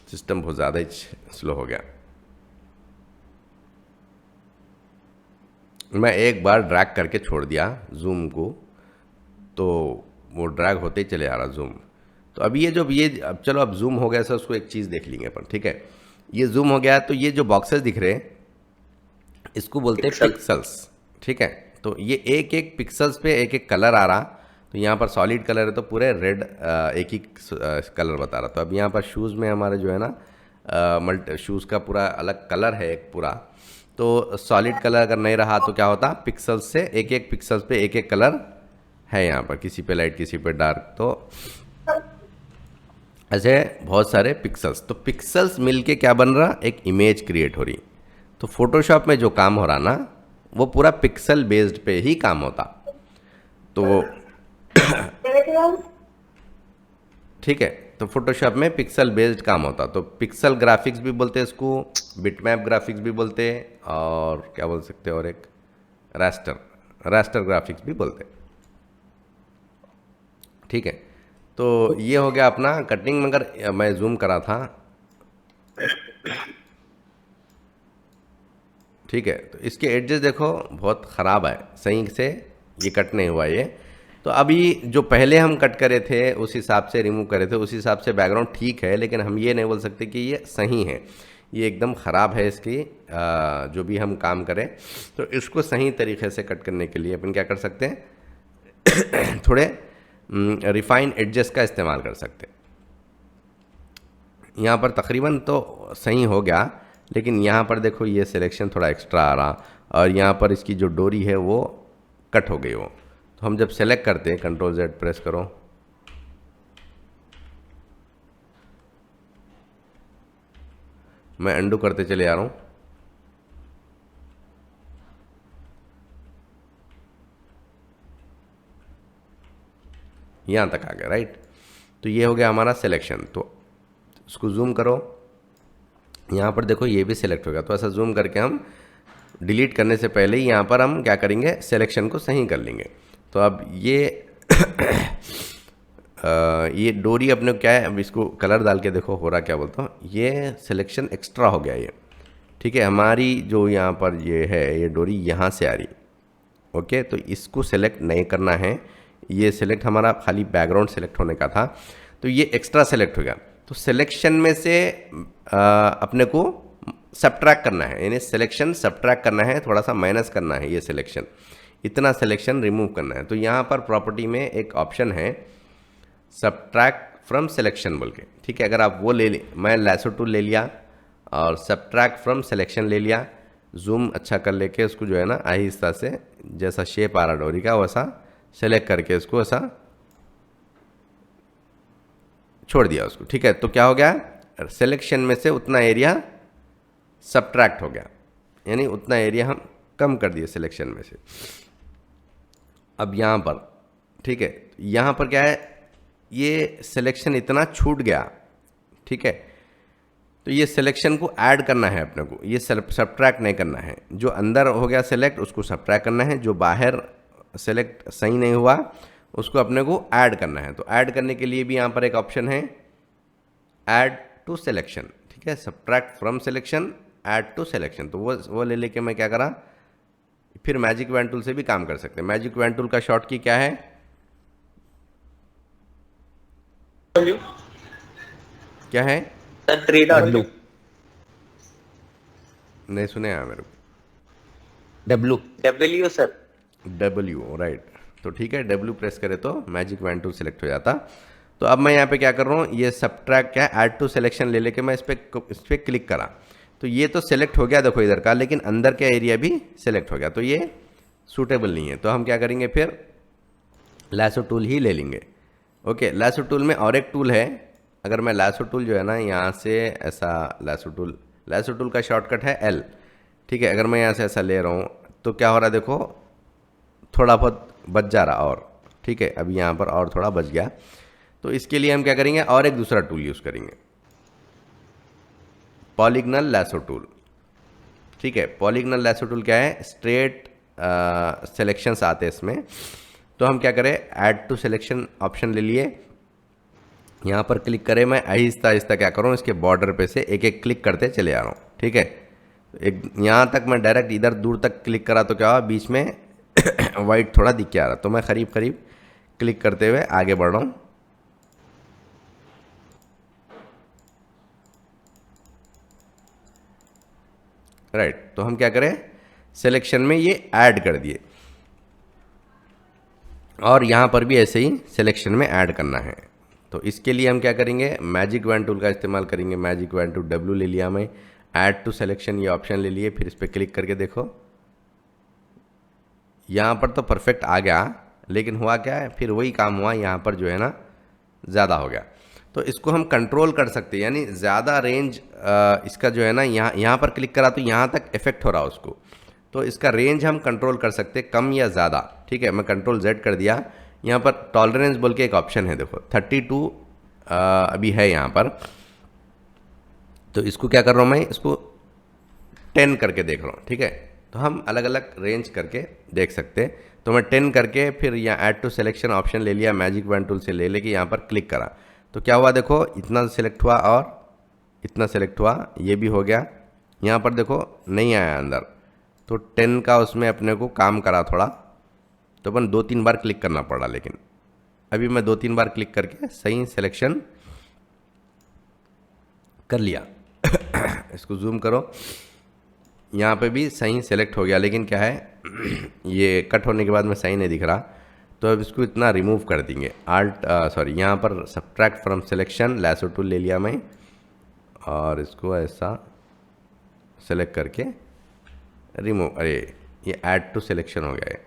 सिस्टम बहुत ज़्यादा ही स्लो हो गया। मैं एक बार ड्रैग करके छोड़ दिया जूम को, तो वो ड्रैग होते ही चले आ रहा जूम। तो अभी ये जो अब चलो अब जूम हो गया सर, उसको एक चीज़ देख लेंगे अपन, ठीक है। ये जूम हो गया तो ये जो बॉक्सेस दिख रहे हैं इसको बोलते हैं पिक्सल्स, ठीक है। तो ये एक एक पिक्सल्स पे एक एक कलर आ रहा। तो यहाँ पर सॉलिड कलर है तो पूरे रेड एक ही कलर बता रहा। तो अब यहाँ पर शूज़ में हमारे जो है ना शूज़ का पूरा अलग कलर है एक पूरा। तो सॉलिड कलर अगर नहीं रहा तो क्या होता, पिक्सल्स से एक एक पिक्सल्स पे एक एक कलर है यहाँ पर, किसी पे लाइट किसी पे डार्क, तो ऐसे बहुत सारे पिक्सल्स। तो पिक्सल्स मिलके क्या बन रहा, एक इमेज क्रिएट हो रही। तो फोटोशॉप में जो काम हो रहा ना वो पूरा पिक्सल बेस्ड पे ही काम होता। तो ठीक है, तो फोटोशॉप में पिक्सल बेस्ड काम होता। तो पिक्सल ग्राफिक्स भी बोलते हैं इसको, बिटमैप ग्राफिक्स भी बोलते हैं, और क्या बोल सकते हैं, और एक रास्टर ग्राफिक्स भी बोलते हैं, ठीक है। तो ये हो गया अपना कटिंग। मगर मैं जूम करा था, ठीक है। तो इसके एडजेस देखो बहुत ख़राब है, सही से ये कट नहीं हुआ ये। तो अभी जो पहले हम कट करे थे उस हिसाब से रिमूव करे थे, उस हिसाब से बैकग्राउंड ठीक है, लेकिन हम ये नहीं बोल सकते कि ये सही है, ये एकदम ख़राब है इसकी। जो भी हम काम करें तो इसको सही तरीके से कट करने के लिए अपन क्या कर सकते हैं थोड़े रिफाइन एडजस्ट का इस्तेमाल कर सकते हैं। यहाँ पर तकरीबन तो सही हो गया, लेकिन यहाँ पर देखो ये सिलेक्शन थोड़ा एक्स्ट्रा आ रहा, और यहाँ पर इसकी जो डोरी है वो कट हो गई हो। तो हम जब सेलेक्ट करते हैं Ctrl Z प्रेस करो, मैं अंडू करते चले आ रहा हूँ, यहाँ तक आ गया, राइट। तो ये हो गया हमारा सिलेक्शन। तो इसको जूम करो, यहाँ पर देखो ये भी सिलेक्ट हो गया। तो ऐसा जूम करके हम डिलीट करने से पहले ही यहाँ पर हम क्या करेंगे, सिलेक्शन को सही कर लेंगे। तो अब ये ये डोरी अपने क्या है, अब इसको कलर डाल के देखो हो रहा क्या बोलता हूँ, ये सिलेक्शन एक्स्ट्रा हो गया ये, ठीक है। हमारी जो यहाँ पर ये है ये डोरी यहाँ से आ रही, ओके। तो इसको सेलेक्ट नहीं करना है, ये सिलेक्ट हमारा खाली बैकग्राउंड सेलेक्ट होने का था, तो ये एक्स्ट्रा सेलेक्ट हो गया। तो सिलेक्शन में से अपने को सब्ट्रैक्ट करना है, यानी सिलेक्शन सब्ट्रैक्ट करना है, थोड़ा सा माइनस करना है ये सिलेक्शन। इतना सिलेक्शन रिमूव करना है। तो यहाँ पर प्रॉपर्टी में एक ऑप्शन है सब्ट्रैक्ट फ्रॉम सिलेक्शन बोल के, ठीक है। अगर आप वो ले लें, मैं लैसो टूल ले लिया और सब्ट्रैक्ट फ्रॉम सिलेक्शन ले लिया, जूम अच्छा कर लेके उसको जो है ना आहिस्ता से जैसा शेप आ रहा डोरी का वैसा सेलेक्ट करके इसको ऐसा छोड़ दिया उसको, ठीक है। तो क्या हो गया, सिलेक्शन में से उतना एरिया सब्ट्रैक्ट हो गया, यानी उतना एरिया हम कम कर दिए सिलेक्शन में से। अब यहाँ पर, ठीक है, यहाँ पर क्या है, ये सिलेक्शन इतना छूट गया, ठीक है। तो ये सिलेक्शन को ऐड करना है अपने को, ये सब्ट्रैक्ट नहीं करना है। जो अंदर हो गया सेलेक्ट उसको सब्ट्रैक्ट करना है, जो बाहर सेलेक्ट सही नहीं हुआ उसको अपने को ऐड करना है। तो ऐड करने के लिए भी यहाँ पर एक ऑप्शन है ऐड टू सिलेक्शन, ठीक है, subtract from selection add to selection. तो वो ले लेके मैं क्या करा, फिर मैजिक वैन टूल से भी काम कर सकते हैं। मैजिक वैन टूल का शॉर्ट की क्या है, क्या है सर 3 डॉट नहीं सुने हैं मेरे को, डब्ल्यू सर, W, राइट। तो ठीक है, W प्रेस करे तो मैजिक वैन टूल सिलेक्ट हो जाता। तो अब मैं यहाँ पे क्या कर रहा हूँ, ये सब्ट्रैक्ट क्या है, ऐड टू सिलेक्शन ले लेके मैं इस पर क्लिक करा तो ये तो सिलेक्ट हो गया देखो इधर का, लेकिन अंदर का एरिया भी सिलेक्ट हो गया, तो ये सूटेबल नहीं है। तो हम क्या करेंगे, फिर लैसो टूल ही ले लेंगे। ओके, लैसो टूल में और एक टूल है, अगर मैं लैसो टूल जो है ना यहाँ से ऐसा लैसो टूल का शॉर्टकट है L, ठीक है। अगर मैं यहाँ से ऐसा ले रहा हूँ तो क्या हो रहा है, देखो थोड़ा बहुत बच जा रहा और, ठीक है। अभी यहाँ पर और थोड़ा बच गया। तो इसके लिए हम क्या करेंगे, और एक दूसरा टूल यूज़ करेंगे, पॉलीगनल लैसो टूल, ठीक है। पॉलीगनल लैसो टूल क्या है, स्ट्रेट सिलेक्शंस आते हैं इसमें। तो हम क्या करें, ऐड टू सिलेक्शन ऑप्शन ले लिए, यहाँ पर क्लिक करें, मैं आहिस्ता आहिस्ता क्या करूँ, इसके बॉर्डर पे से एक एक क्लिक करते चले आ रहा हूँ, ठीक है। एक यहाँ तक मैं डायरेक्ट इधर दूर तक क्लिक करा तो क्या हुआ, बीच में वाइट थोड़ा दिख के आ रहा, तो मैं करीब करीब क्लिक करते हुए आगे बढ़ रहा हूँ। राइट, तो हम क्या करें, सिलेक्शन में ये ऐड कर दिए और यहाँ पर भी ऐसे ही सिलेक्शन में ऐड करना है। तो इसके लिए हम क्या करेंगे, मैजिक वैन टूल का इस्तेमाल करेंगे। मैजिक वैन टूल W ले लिया मैं, ऐड टू सिलेक्शन ये ऑप्शन ले लिए, फिर इस पर क्लिक करके देखो यहाँ पर तो परफेक्ट आ गया, लेकिन हुआ क्या है, फिर वही काम हुआ, यहाँ पर जो है ना ज़्यादा हो गया। तो इसको हम कंट्रोल कर सकते हैं, यानी ज़्यादा रेंज इसका जो है ना, यहाँ पर क्लिक करा तो यहाँ तक इफेक्ट हो रहा उसको, तो इसका रेंज हम कंट्रोल कर सकते हैं, कम या ज़्यादा, ठीक है। मैं कंट्रोल Z कर दिया। यहाँ पर टॉलरेंस बोल के एक ऑप्शन है, देखो 32 अभी है यहाँ पर। तो इसको क्या कर रहा हूँ मैं, इसको 10 करके देख रहा हूँ, ठीक है। तो हम अलग अलग रेंज करके देख सकते हैं। तो मैं 10 करके फिर यहाँ ऐड टू सिलेक्शन ऑप्शन ले लिया, मैजिक वैन टूल से ले लेके यहाँ पर क्लिक करा तो क्या हुआ, देखो इतना सिलेक्ट हुआ और इतना सिलेक्ट हुआ, ये भी हो गया। यहाँ पर देखो नहीं आया अंदर, तो 10 का उसमें अपने को काम करा थोड़ा, तो अपन 2-3 बार क्लिक करना पड़ा, लेकिन अभी मैं 2-3 बार क्लिक करके सही सिलेक्शन कर लिया। इसको जूम करो, यहाँ पे भी सही सेलेक्ट हो गया, लेकिन क्या है ये कट होने के बाद में सही नहीं दिख रहा, तो अब इसको इतना रिमूव कर देंगे। यहाँ पर subtract from selection lasso tool ले लिया मैं और इसको ऐसा सेलेक्ट करके रिमूव, अरे ये ऐड टू सिलेक्शन हो गया है,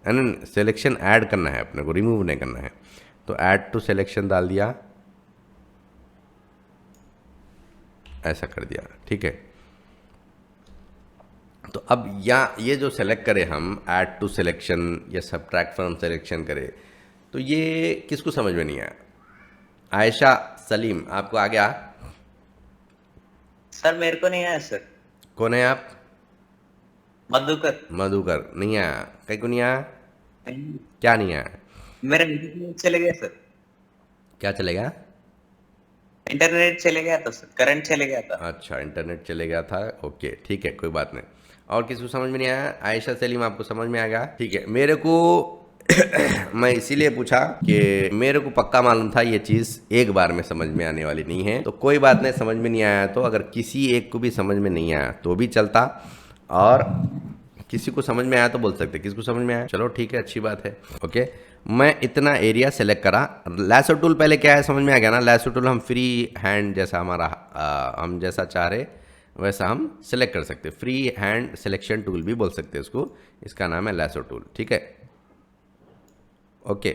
यानी सिलेक्शन ऐड करना है अपने को, रिमूव नहीं करना है। तो ऐड टू सिलेक्शन डाल दिया, ऐसा कर दिया, ठीक है। तो अब ये जो सेलेक्ट करें हम, ऐड टू सिलेक्शन या सब्ट्रैक्ट फ्रॉम सिलेक्शन करें, तो ये किसको समझ में नहीं आया? आयशा सलीम, आपको आ गया? सर मेरे को नहीं आया सर। कौन है आप? मधुकर। मधुकर, नहीं आया? कहीं को नहीं आया? क्या नहीं आया? मेरा इंटरनेट चले गया सर। क्या चलेगा? इंटरनेट चले गया था सर, करंट चले गया था। अच्छा, इंटरनेट चले गया था, ओके ठीक है, कोई बात नहीं। और किसी को समझ में नहीं आया? आयशा सलीम, आपको समझ में आ गया? ठीक है। मेरे को मैं इसीलिए पूछा कि मेरे को पक्का मालूम था ये चीज़ एक बार में समझ में आने वाली नहीं है, तो कोई बात नहीं, समझ में नहीं आया तो अगर किसी एक को भी समझ में नहीं आया तो भी चलता, और किसी को समझ में आया तो बोल सकते, किसी को समझ में आया, चलो ठीक है, अच्छी बात है। ओके, मैं इतना एरिया सेलेक्ट करा। लैसो टूल पहले क्या है समझ में आ गया ना। लैसो टूल हम फ्री हैंड जैसा हमारा हम जैसा चाह रहे वैसा हम सेलेक्ट कर सकते, फ्री हैंड सिलेक्शन टूल भी बोल सकते हैं उसको, इसका नाम है लैसो टूल। ठीक है, ओके।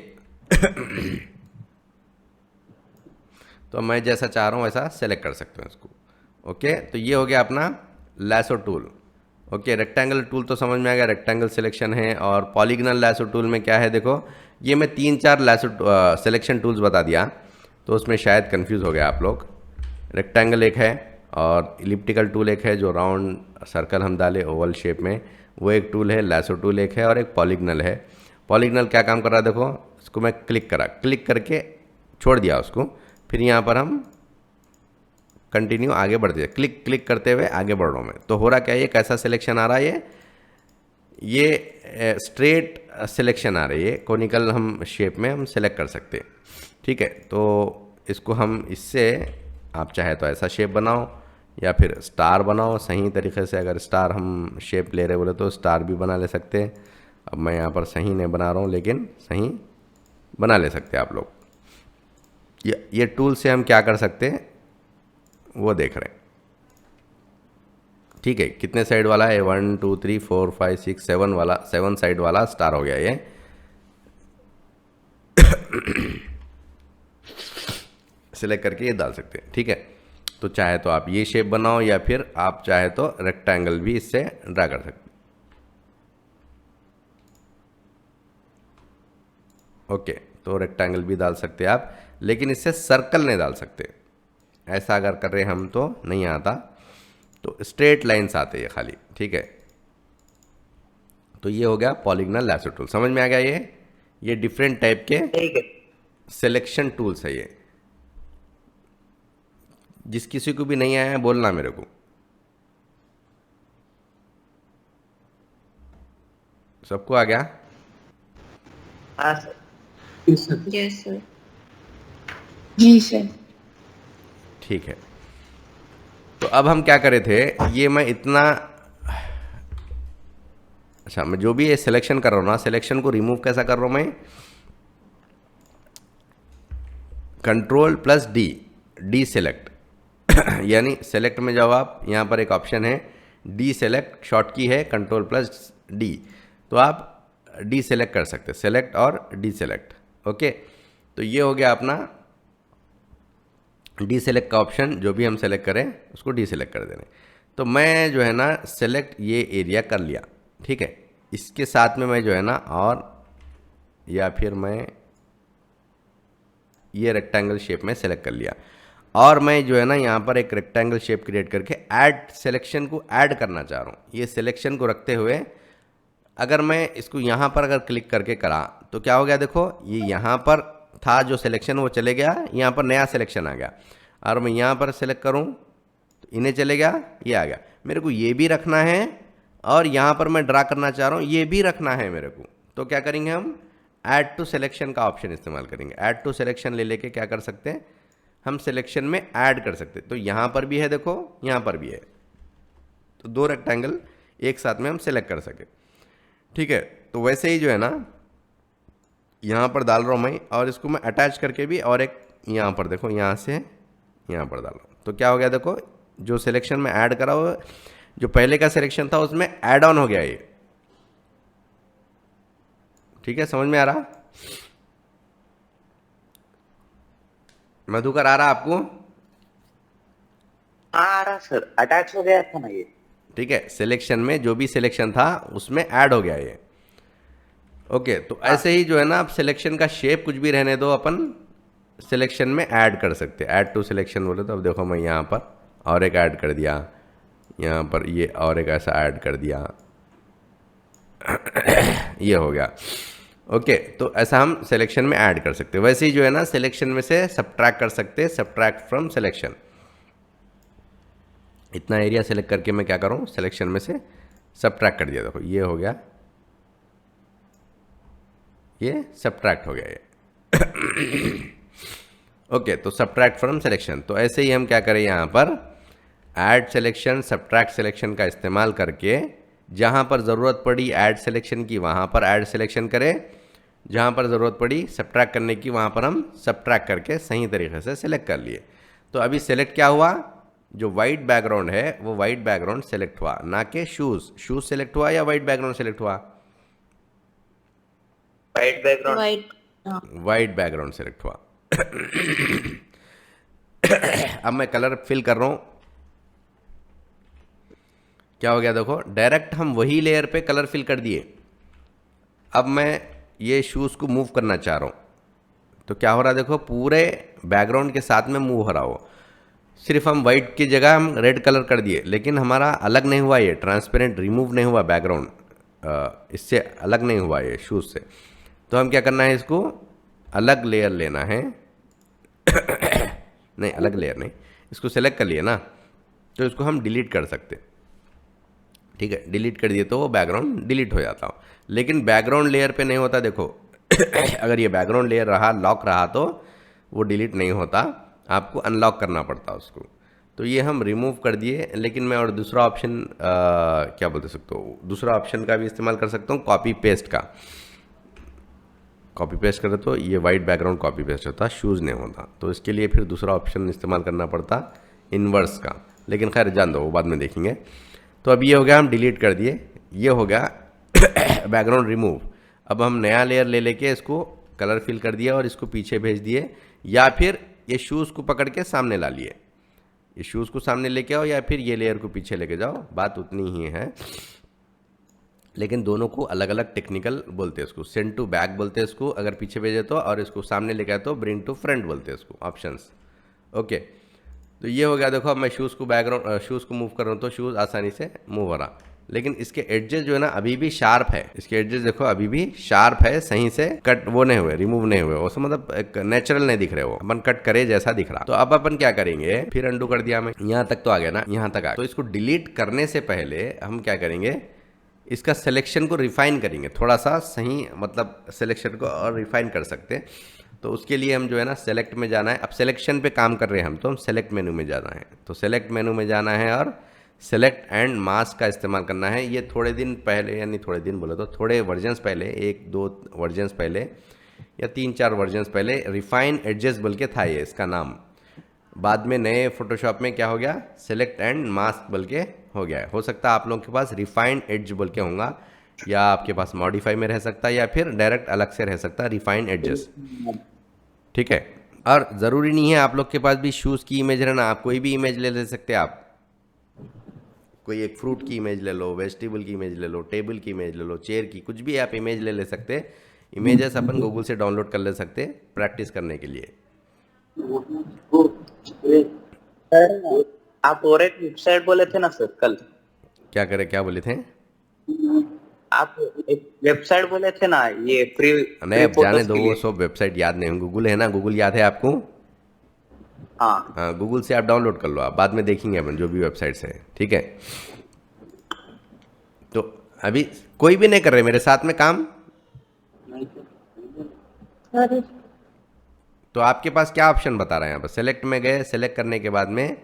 तो मैं जैसा चाह रहा हूँ वैसा सेलेक्ट कर सकते हैं इसको। ओके, तो ये हो गया अपना lasso tool. Okay, rectangle tool तो समझ में आ गया, रेक्टेंगल सिलेक्शन है। और पॉलीगनल लैसो टूल में क्या है, देखो ये मैं 3-4 लैसो सिलेक्शन टूल्स बता दिया, तो उसमें शायद कंफ्यूज हो गया आप लोग। रेक्टेंगल एक है और इलिप्टिकल टूल एक है, जो राउंड सर्कल हम डाले ओवल शेप में, वो एक टूल है। लैसो टूल एक है और एक पॉलीगनल है। पॉलीगनल क्या काम कर रहा है, देखो इसको मैं क्लिक करा, क्लिक करके छोड़ दिया उसको, फिर यहाँ पर हम कंटिन्यू आगे बढ़ते हैं, क्लिक करते हुए आगे बढ़ रहा हूँ मैं। तो हो रहा क्या है, ये कैसा सिलेक्शन आ रहा है, ये स्ट्रेट सिलेक्शन आ रही है, कोनिकल हम शेप में हम सेलेक्ट कर सकते हैं। ठीक है, तो इसको हम इससे आप चाहे तो ऐसा शेप बनाओ या फिर स्टार बनाओ सही तरीके से। अगर स्टार हम शेप ले रहे बोले तो स्टार भी बना ले सकते हैं। अब मैं यहाँ पर सही नहीं बना रहा हूँ, लेकिन सही बना ले सकते हैं आप लोग। ये टूल से हम क्या कर सकते हैं वो देख रहे हैं। ठीक है, कितने साइड वाला है, 1 2 3 4 5 6 7 वाला, 7 साइड वाला स्टार हो गया ये। सिलेक्ट करके ये डाल सकते हैं। ठीक है, तो चाहे तो आप ये शेप बनाओ या फिर आप चाहे तो रेक्टेंगल भी इससे ड्रा कर सकते हैं। ओके, तो रेक्टेंगल भी डाल सकते हैं आप, लेकिन इससे सर्कल नहीं डाल सकते। ऐसा अगर कर रहे हम तो नहीं आता, तो स्ट्रेट लाइंस आते हैं खाली। ठीक है, तो ये हो गया पॉलीगनल लैसो टूल। समझ में आ गया ये डिफरेंट टाइप के ठीक है। सिलेक्शन टूल्स है ये। जिस किसी को भी नहीं आया है बोलना मेरे को। सबको आ गया? हाँ sir. Yes, sir. Yes sir. जी सर। ठीक है, तो अब हम क्या करे थे, ये मैं इतना, अच्छा मैं जो भी ये सिलेक्शन कर रहा हूँ ना, सिलेक्शन को रिमूव कैसा कर रहा हूँ मैं, Ctrl+D, डी सेलेक्ट। यानी सेलेक्ट में जाओ आप, यहाँ पर एक ऑप्शन है डी सेलेक्ट, शॉर्ट की है Ctrl+D, तो आप डी सेलेक्ट कर सकते हैं, सेलेक्ट और डी सेलेक्ट। ओके, तो ये हो गया अपना डी सेलेक्ट का ऑप्शन, जो भी हम सेलेक्ट करें उसको डी सेलेक्ट कर देने। तो मैं जो है ना सेलेक्ट ये एरिया कर लिया। ठीक है, इसके साथ में मैं जो है ना, और या फिर मैं ये रेक्टेंगल शेप में सेलेक्ट कर लिया, और मैं जो है ना यहाँ पर एक रेक्टेंगल शेप क्रिएट करके ऐड सिलेक्शन को ऐड करना चाह रहा हूँ। ये सिलेक्शन को रखते हुए अगर मैं इसको यहाँ पर अगर क्लिक करके करा तो क्या हो गया, देखो ये यहाँ पर था जो सिलेक्शन वो चले गया, यहाँ पर नया सिलेक्शन आ गया। और मैं यहाँ पर सेलेक्ट करूँ तो इन्हें चले गया, ये आ गया। मेरे को ये भी रखना है और यहाँ पर मैं ड्रा करना चाह रहा हूँ, ये भी रखना है मेरे को। तो क्या करेंगे हम, ऐड टू सिलेक्शन का ऑप्शन इस्तेमाल करेंगे। ऐड टू सिलेक्शन ले लेके क्या कर सकते हैं, हम सिलेक्शन में ऐड कर सकते हैं। तो यहाँ पर भी है, देखो यहाँ पर भी है, तो 2 रेक्टेंगल एक साथ में हम सेलेक्ट कर सके। ठीक है, तो वैसे ही जो है ना यहाँ पर डाल रहा हूँ मैं, और इसको मैं अटैच करके भी, और एक यहाँ पर देखो, यहाँ से यहाँ पर डाल रहा हूँ। तो क्या हो गया, देखो जो सिलेक्शन में ऐड करा हुआ, जो पहले का सिलेक्शन था उसमें ऐड ऑन हो गया ये। ठीक है, समझ में आ रहा? मधुकर आ रहा आपको? हाँ आ रहा सर, अटैच हो गया था ना ये। ठीक है, सिलेक्शन में जो भी सिलेक्शन था उसमें ऐड हो गया ये। ओके, तो ऐसे ही जो है ना, आप सिलेक्शन का शेप कुछ भी रहने दो, अपन सिलेक्शन में ऐड कर सकते हैं। ऐड टू सिलेक्शन बोले तो अब देखो मैं यहाँ पर और एक ऐड कर दिया, यहाँ पर ये और एक ऐसा ऐड कर दिया, ये हो गया। ओके, तो ऐसा हम सिलेक्शन में ऐड कर सकते हैं। वैसे ही जो है ना, सिलेक्शन में से सब्ट्रैक्ट कर सकते हैं, सब्ट्रैक्ट फ्रॉम सिलेक्शन। इतना एरिया सेलेक्ट करके मैं क्या करूँ, सिलेक्शन में से सब्ट्रैक्ट कर दिया। देखो ये हो गया, ये सब्ट्रैक्ट हो गया ये। ओके, तो सब्ट्रैक्ट फ्रॉम सिलेक्शन। तो ऐसे ही हम क्या करें, यहाँ पर ऐड सिलेक्शन, सब्ट्रैक्ट सिलेक्शन का इस्तेमाल करके जहाँ पर ज़रूरत पड़ी ऐड सिलेक्शन की वहाँ पर ऐड सिलेक्शन करें, जहाँ पर ज़रूरत पड़ी सब्ट्रैक्ट करने की वहाँ पर हम सब्ट्रैक्ट करके सही तरीके से सिलेक्ट कर लिए। तो अभी सिलेक्ट क्या हुआ, जो वाइट बैकग्राउंड है वो वाइट बैकग्राउंड सेलेक्ट हुआ, ना कि शूज़ सेलेक्ट हुआ या वाइट बैकग्राउंड सेलेक्ट हुआ। White background, white background select हुआ। अब मैं कलर फिल कर रहा हूँ, क्या हो गया देखो, डायरेक्ट हम वही लेयर पे कलर फिल कर दिए। अब मैं ये शूज़ को मूव करना चाह रहा हूँ, तो क्या हो रहा है देखो, पूरे बैकग्राउंड के साथ में मूव हो रहा हो। सिर्फ हम वाइट की जगह हम रेड कलर कर दिए, लेकिन हमारा अलग नहीं हुआ, ये ट्रांसपेरेंट रिमूव नहीं हुआ बैकग्राउंड, इससे अलग नहीं हुआ ये शूज़ से। तो हम क्या करना है, इसको अलग लेयर लेना है। नहीं, अलग लेयर नहीं, इसको सेलेक्ट कर लिए ना, तो इसको हम डिलीट कर सकते। ठीक है, डिलीट कर दिए तो वो बैकग्राउंड डिलीट हो जाता हो, लेकिन बैकग्राउंड लेयर पे नहीं होता। देखो अगर ये बैकग्राउंड लेयर रहा, लॉक रहा, तो वो डिलीट नहीं होता, आपको अनलॉक करना पड़ता उसको। तो ये हम रिमूव कर दिए, लेकिन मैं और दूसरा ऑप्शन क्या बोलते सकते हो, दूसरा ऑप्शन का भी इस्तेमाल कर सकता हूँ, कॉपी पेस्ट का। कॉपी पेस्ट करें तो ये वाइट बैकग्राउंड कॉपी पेस्ट होता, शूज़ नहीं होता। तो इसके लिए फिर दूसरा ऑप्शन इस्तेमाल करना पड़ता, इन्वर्स का, लेकिन खैर जान दो, वो बाद में देखेंगे। तो अब ये हो गया, हम डिलीट कर दिए, ये हो गया बैकग्राउंड रिमूव। अब हम नया लेयर ले लेके इसको कलर फिल कर दिया और इसको पीछे भेज दिए, या फिर ये शूज़ को पकड़ के सामने ला लिए। ये शूज़ को सामने लेके आओ या फिर ये लेयर को पीछे लेके जाओ, बात उतनी ही है, लेकिन दोनों को अलग अलग टेक्निकल बोलते हैं। इसको सेंड टू बैक बोलते हैं इसको अगर पीछे भेजे तो, और इसको सामने लेके आए तो ब्रिंग टू फ्रंट बोलते हैं इसको, ऑप्शंस। ओके, तो ये हो गया। देखो अब मैं शूज़ को बैकग्राउंड शूज़ को मूव कर रहा हूँ तो शूज़ आसानी से मूव हो रहा, लेकिन इसके एडजेस जो है ना अभी भी शार्प है। इसके एडजेस देखो अभी भी शार्प है, सही से कट वो नहीं हुए, रिमूव नहीं हुए, वो मतलब एक नेचुरल नहीं दिख रहे, वो अपन कट करे जैसा दिख रहा। तो अब अपन क्या करेंगे, फिर अंडू कर दिया मैं, यहाँ तक तो आ गया ना, यहाँ तक आ। तो इसको डिलीट करने से पहले हम क्या करेंगे, इसका सिलेक्शन को रिफाइन करेंगे थोड़ा सा, सही मतलब सिलेक्शन को और रिफाइन कर सकते हैं। तो उसके लिए हम जो है ना सेलेक्ट में जाना है। अब सिलेक्शन पे काम कर रहे हैं हम, तो हम सेलेक्ट मेनू में जाना है। तो सेलेक्ट मेनू में जाना है और सेलेक्ट एंड मास्क का इस्तेमाल करना है। ये थोड़े दिन पहले, यानी थोड़े दिन बोले तो थोड़े वर्जन्स पहले, 1-2 वर्जन्स पहले या 3-4 वर्जन्स पहले रिफाइन एडजेस बोल के था ये इसका नाम। बाद में नए फोटोशॉप में क्या हो गया, सेलेक्ट एंड मास्क बोल के हो गया है। हो सकता है आप लोगों के पास रिफाइंड एड्ज बोल के होगा, या आपके पास मॉडिफाई में रह सकता है, या फिर डायरेक्ट अलग से रह सकता है रिफाइंड एड्जेस। ठीक है, और ज़रूरी नहीं है आप लोग के पास भी शूज़ की इमेज रहना, आप कोई भी इमेज ले सकते हैं। आप कोई एक फ्रूट की इमेज ले लो, वेजिटेबल की इमेज ले लो, टेबल की इमेज ले लो, चेयर की, कुछ भी आप इमेज ले सकते। इमेजेस अपन गूगल से डाउनलोड कर ले सकते प्रैक्टिस करने के लिए। सर आप और एक वेबसाइट बोले थे ना सर कल, क्या करे, क्या बोले थे आप? एक वेबसाइट बोले थे ना, ये फ्री। नहीं, अब जाने दो, वो सब वेबसाइट याद नहीं। गूगल है ना, गूगल याद है आपको? हाँ, गूगल से आप डाउनलोड कर लो, आप बाद में देखेंगे अपन जो भी वेबसाइट्स है। ठीक है, तो अभी कोई भी नहीं कर रहे मेरे साथ में काम, तो आपके पास क्या ऑप्शन बता रहा है यहाँ पर? सेलेक्ट में गए, सेलेक्ट करने के बाद में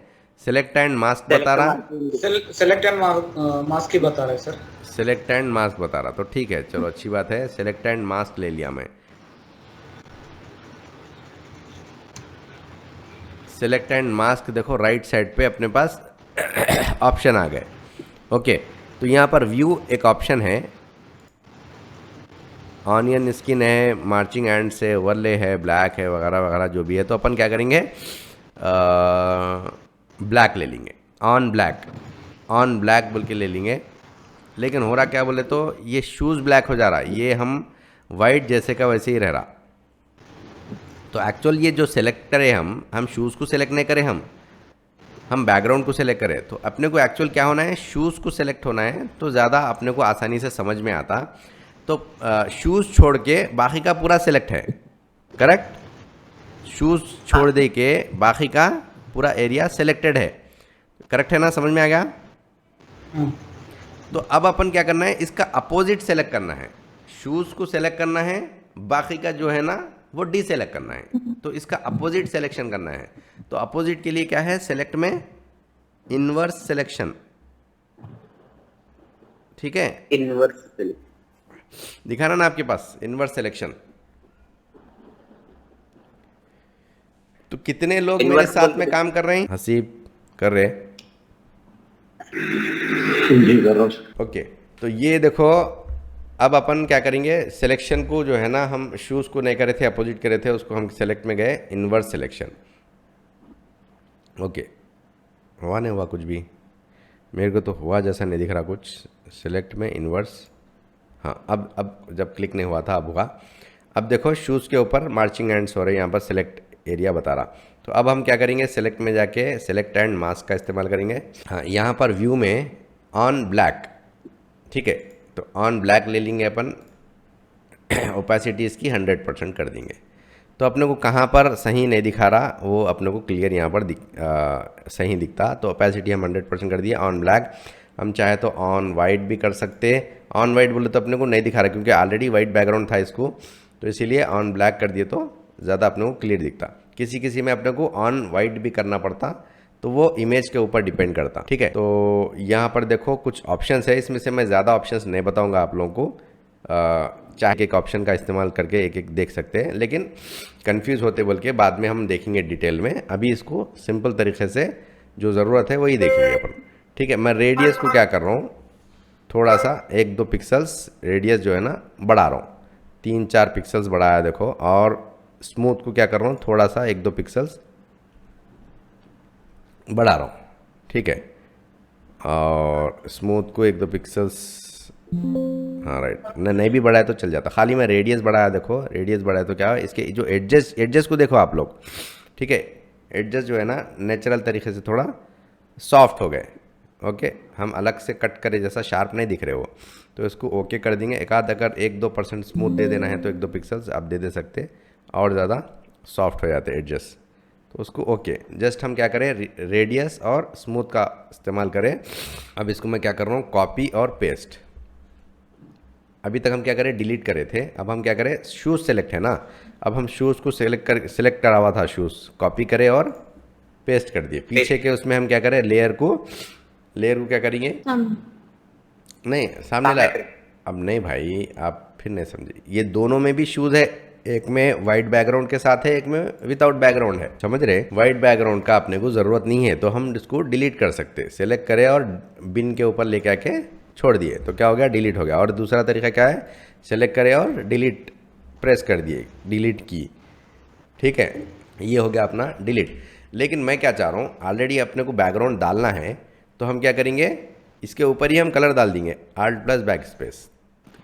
सेलेक्ट एंड मास्क बता रहा, सेलेक्ट एंड मास्क ही बता रहा है सर। सेलेक्ट एंड मास्क बता रहा, तो ठीक है, चलो अच्छी बात है। सेलेक्ट एंड मास्क ले लिया मैं। सेलेक्ट एंड मास्क देखो राइट साइड पे अपने पास ऑप्शन आ गए। ओके, तो यहाँ पर व्यू एक ऑप्शन है, ऑनियन स्किन है, मार्चिंग एंड से ओवरले है, ब्लैक है, वगैरह वगैरह जो भी है। तो अपन क्या करेंगे, ब्लैक ले लेंगे, ऑन ब्लैक बोल के ले लेंगे। लेकिन हो रहा क्या बोले तो ये शूज़ ब्लैक हो जा रहा है, ये हम वाइट जैसे का वैसे ही रह रहा। तो एक्चुअल ये जो सेलेक्ट करें हम शूज़ को सेलेक्ट नहीं करें, हम बैकग्राउंड को सेलेक्ट करें। तो अपने को एक्चुअल क्या होना है, शूज़ को सेलेक्ट होना है, तो ज़्यादा अपने को आसानी से समझ में आता। तो शूज़ छोड़ के बाकी का पूरा सेलेक्ट है, करेक्ट? शूज़ छोड़ दे के बाकी का पूरा एरिया सेलेक्टेड है, करेक्ट है ना? समझ में आ गया? तो अब अपन क्या करना है, इसका अपोजिट सेलेक्ट करना है। शूज़ को सेलेक्ट करना है, बाकी का जो है ना वो डी सेलेक्ट करना है। तो इसका अपोजिट सेलेक्शन करना है। तो अपोजिट के लिए क्या है, सेलेक्ट में इनवर्स सिलेक्शन। ठीक है, इनवर्स दिखाना ना आपके पास इनवर्स सिलेक्शन। तो कितने लोग मेरे Inverse साथ बोल में के- काम कर रहे हैं? हसीब कर रहे हैं। जी कर रहा हूँ सर। ओके, तो ये देखो, अब अपन क्या करेंगे, सिलेक्शन को जो है ना, हम शूज़ को नहीं करे थे, अपोजिट करे थे, उसको हम सेलेक्ट में गए इनवर्स सिलेक्शन। ओके, हुआ नहीं हुआ कुछ भी, मेरे को तो हुआ जैसा नहीं दिख रहा कुछ। सिलेक्ट में इनवर्स, हाँ अब जब क्लिक नहीं हुआ था अब हुआ। अब देखो शूज़ के ऊपर मार्चिंग एंड्स हो रहे हैं, यहाँ पर सिलेक्ट एरिया बता रहा। तो अब हम क्या करेंगे, सेलेक्ट में जाके सेलेक्ट एंड मास्क का इस्तेमाल करेंगे। हाँ, यहाँ पर व्यू में ऑन ब्लैक, ठीक है, तो ऑन ब्लैक ले लेंगे अपन, ओपेसिटी इसकी 100% कर देंगे। तो अपने को कहाँ पर सही नहीं दिखा रहा, वो अपने को क्लियर यहाँ पर सही दिखता। तो ओपेसिटी हम 100% कर दिया। ऑन ब्लैक हम चाहे तो ऑन वाइट भी कर सकते। ऑन वाइट बोले तो अपने को नहीं दिखा रहा क्योंकि ऑलरेडी वाइट बैकग्राउंड था इसको, तो इसीलिए ऑन ब्लैक कर दिए तो ज़्यादा अपने को क्लियर दिखता। किसी किसी में अपने को ऑन वाइट भी करना पड़ता, तो वो इमेज के ऊपर डिपेंड करता, ठीक है। तो यहाँ पर देखो कुछ ऑप्शंस है, इसमें से मैं ज़्यादा ऑप्शंस नहीं बताऊँगा आप लोगों को, चाहे एक ऑप्शन का इस्तेमाल करके एक एक देख सकते हैं, लेकिन कंफ्यूज होते बोल के बाद में हम देखेंगे डिटेल में। अभी इसको सिंपल तरीके से जो ज़रूरत है वही देखेंगे अपन, ठीक है। मैं रेडियस को क्या कर रहा हूँ, थोड़ा सा 1-2 पिक्सल्स रेडियस जो है ना बढ़ा रहा हूँ, 3-4 पिक्सल्स बढ़ाया देखो। और स्मूथ को क्या कर रहा हूँ, थोड़ा सा 1-2 पिक्सल्स बढ़ा रहा हूँ, ठीक है। और स्मूथ को 1-2 पिक्सल्स, हाँ राइट, नहीं भी बढ़ाया तो चल जाता, खाली मैं रेडियस बढ़ाया देखो। रेडियस बढ़ाया तो क्या है, इसके जो एडजस्ट को देखो आप लोग, ठीक है। एडजस्ट जो है ना नेचुरल तरीके से थोड़ा सॉफ्ट हो गए, ओके। हम अलग से कट करे जैसा शार्प नहीं दिख रहे हो, तो इसको ओके कर देंगे। एक आध अगर 1-2% स्मूथ दे देना है तो 1-2 पिक्सल्स आप दे सकते, और ज़्यादा सॉफ्ट हो जाते एडजस्ट, तो उसको ओके। जस्ट हम क्या करें, रेडियस और स्मूथ का इस्तेमाल करें। अब इसको मैं क्या कर रहा हूँ, कॉपी और पेस्ट। अभी तक हम क्या करें, डिलीट करे थे, अब हम क्या करें, शूज़ सेलेक्ट है ना, अब हम शूज़ को सेलेक्ट करा हुआ था, शूज़ कॉपी करे और पेस्ट कर दिए। पीछे के उसमें हम क्या करें, लेयर को क्या करेंगे, नहीं सामने ला। अब नहीं भाई, आप फिर नहीं समझे, ये दोनों में भी शूज़ है, एक में वाइट बैकग्राउंड के साथ है, एक में विदाउट बैकग्राउंड है, समझ रहे। वाइट बैकग्राउंड का अपने को ज़रूरत नहीं है, तो हम इसको डिलीट कर सकते। सेलेक्ट करें और बिन के ऊपर लेके आके छोड़ दिए, तो क्या हो गया, डिलीट हो गया। और दूसरा तरीका क्या है, सेलेक्ट करें और डिलीट प्रेस कर दिए, डिलीट की, ठीक है, ये हो गया अपना डिलीट। लेकिन मैं क्या चाह रहा हूँ, ऑलरेडी अपने को बैकग्राउंड डालना है, तो हम क्या करेंगे, इसके ऊपर ही हम कलर डाल देंगे, Alt+Backspace।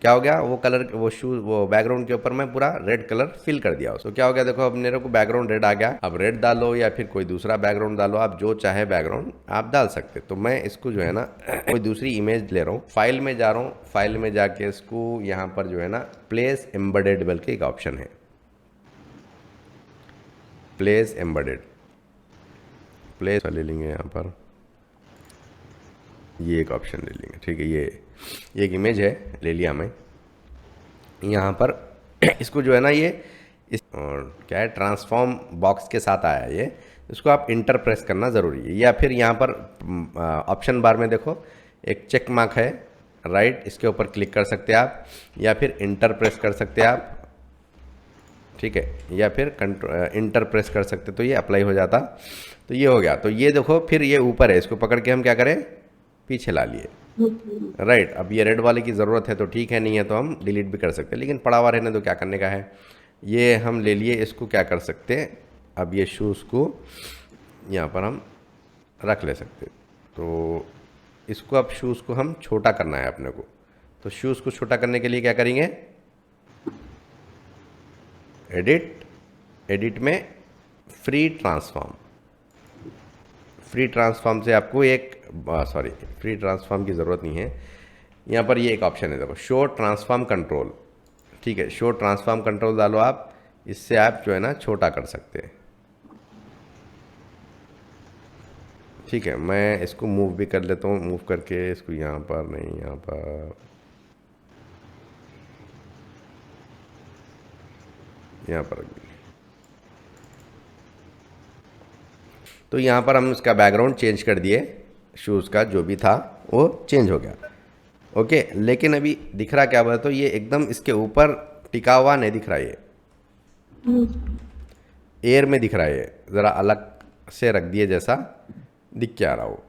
क्या हो गया, वो कलर, वो बैकग्राउंड के ऊपर मैं पूरा रेड कलर फिल कर दिया। तो क्या हो गया, देखो अब मेरे को बैकग्राउंड रेड आ गया। अब रेड डालो या फिर कोई दूसरा बैकग्राउंड डालो, आप जो चाहे बैकग्राउंड आप डाल सकते। तो मैं इसको जो है ना कोई दूसरी इमेज ले रहा हूँ, फाइल में जा रहा हूँ, फाइल में जाके इसको यहाँ पर जो है ना प्लेस एम्बेडेड बल के एक ऑप्शन है, प्लेस एम्बेडेड, प्लेस ले लेंगे यहाँ पर, ये एक ऑप्शन ले लेंगे, ठीक है। ये एक इमेज है, ले लिया मैं यहाँ पर। इसको जो है ना ये इस और क्या है, ट्रांसफॉर्म बॉक्स के साथ आया है ये, इसको आप इंटर प्रेस करना ज़रूरी है। या फिर यहाँ पर ऑप्शन बार में देखो एक चेक मार्क है, राइट, इसके ऊपर क्लिक कर सकते हैं आप, या फिर इंटर प्रेस कर सकते हैं आप, ठीक है, या फिर इंटर प्रेस कर सकते, तो ये अप्लाई हो जाता। तो ये हो गया। तो ये देखो फिर ये ऊपर है, इसको पकड़ के हम क्या करें, पीछे ला लिए, राइट। अब ये रेड वाले की ज़रूरत है तो ठीक है, नहीं है तो हम डिलीट भी कर सकते हैं, लेकिन पड़ा हुआ रहने तो क्या करने का है। ये हम ले लिए, इसको क्या कर सकते हैं, अब ये शूज़ को यहाँ पर हम रख ले सकते। तो इसको अब शूज़ को हम छोटा करना है अपने को, तो शूज़ को छोटा करने के लिए क्या करेंगे, एडिट में फ्री ट्रांसफॉर्म से आपको एक फ्री ट्रांसफॉर्म की ज़रूरत नहीं है। यहाँ पर ये एक ऑप्शन है देखो, शो ट्रांसफॉर्म कंट्रोल, ठीक है, शो ट्रांसफॉर्म कंट्रोल डालो आप, इससे आप जो है ना छोटा कर सकते हैं, ठीक है। मैं इसको मूव भी कर लेता हूँ, मूव करके इसको यहाँ पर नहीं, यहाँ पर, यहाँ पर। तो यहाँ पर हम इसका बैकग्राउंड चेंज कर दिए, शूज़ का जो भी था वो चेंज हो गया। ओके, लेकिन अभी दिख रहा क्या बोले तो ये एकदम इसके ऊपर टिका हुआ नहीं दिख रहा, ये एयर में दिख रहा है, ये ज़रा अलग से रख दिए जैसा दिख के आ रहा हो।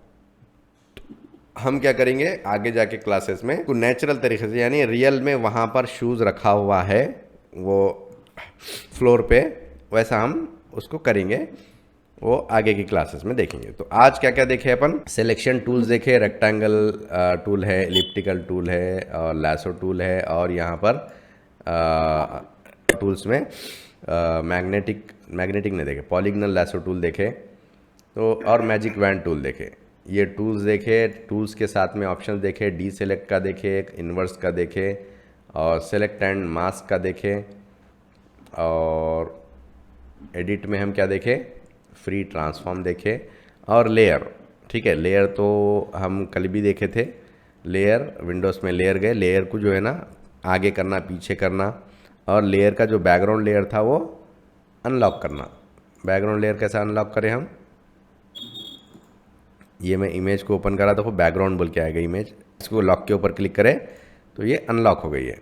हम क्या करेंगे आगे जाके क्लासेस में कुछ नेचुरल तरीके से, यानी रियल में वहाँ पर शूज़ रखा हुआ है वो फ्लोर पे, वैसा हम उसको करेंगे, वो आगे की क्लासेस में देखेंगे। तो आज क्या क्या देखे अपन, सिलेक्शन टूल्स देखे, रेक्टेंगल टूल है, एलिप्टिकल टूल है और लैसो टूल है, और यहाँ पर टूल्स में मैग्नेटिक नहीं देखे, पॉलीगनल लैसो टूल देखे, तो और मैजिक वैन टूल देखे। ये टूल्स देखे, टूल्स के साथ में ऑप्शंस देखे, डी सेलेक्ट का देखे, इन्वर्स का देखे, और सेलेक्ट एंड मास्क का देखे, और एडिट में हम क्या देखे, फ्री ट्रांसफॉर्म देखे, और लेयर। ठीक है, लेयर तो हम कल भी देखे थे, लेयर विंडोज़ में लेयर गए, लेयर को जो है ना आगे करना, पीछे करना, और लेयर का जो बैकग्राउंड लेयर था वो अनलॉक करना। बैकग्राउंड लेयर कैसे अनलॉक करें हम, ये मैं इमेज को ओपन करा तो वो बैकग्राउंड बोल के आएगा इमेज, इसको लॉक के ऊपर क्लिक करें तो ये अनलॉक हो गई है।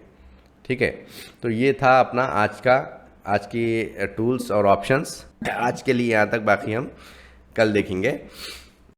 ठीक है, तो ये था अपना आज की टूल्स और ऑप्शंस आज के लिए यहाँ तक, बाकी हम कल देखेंगे।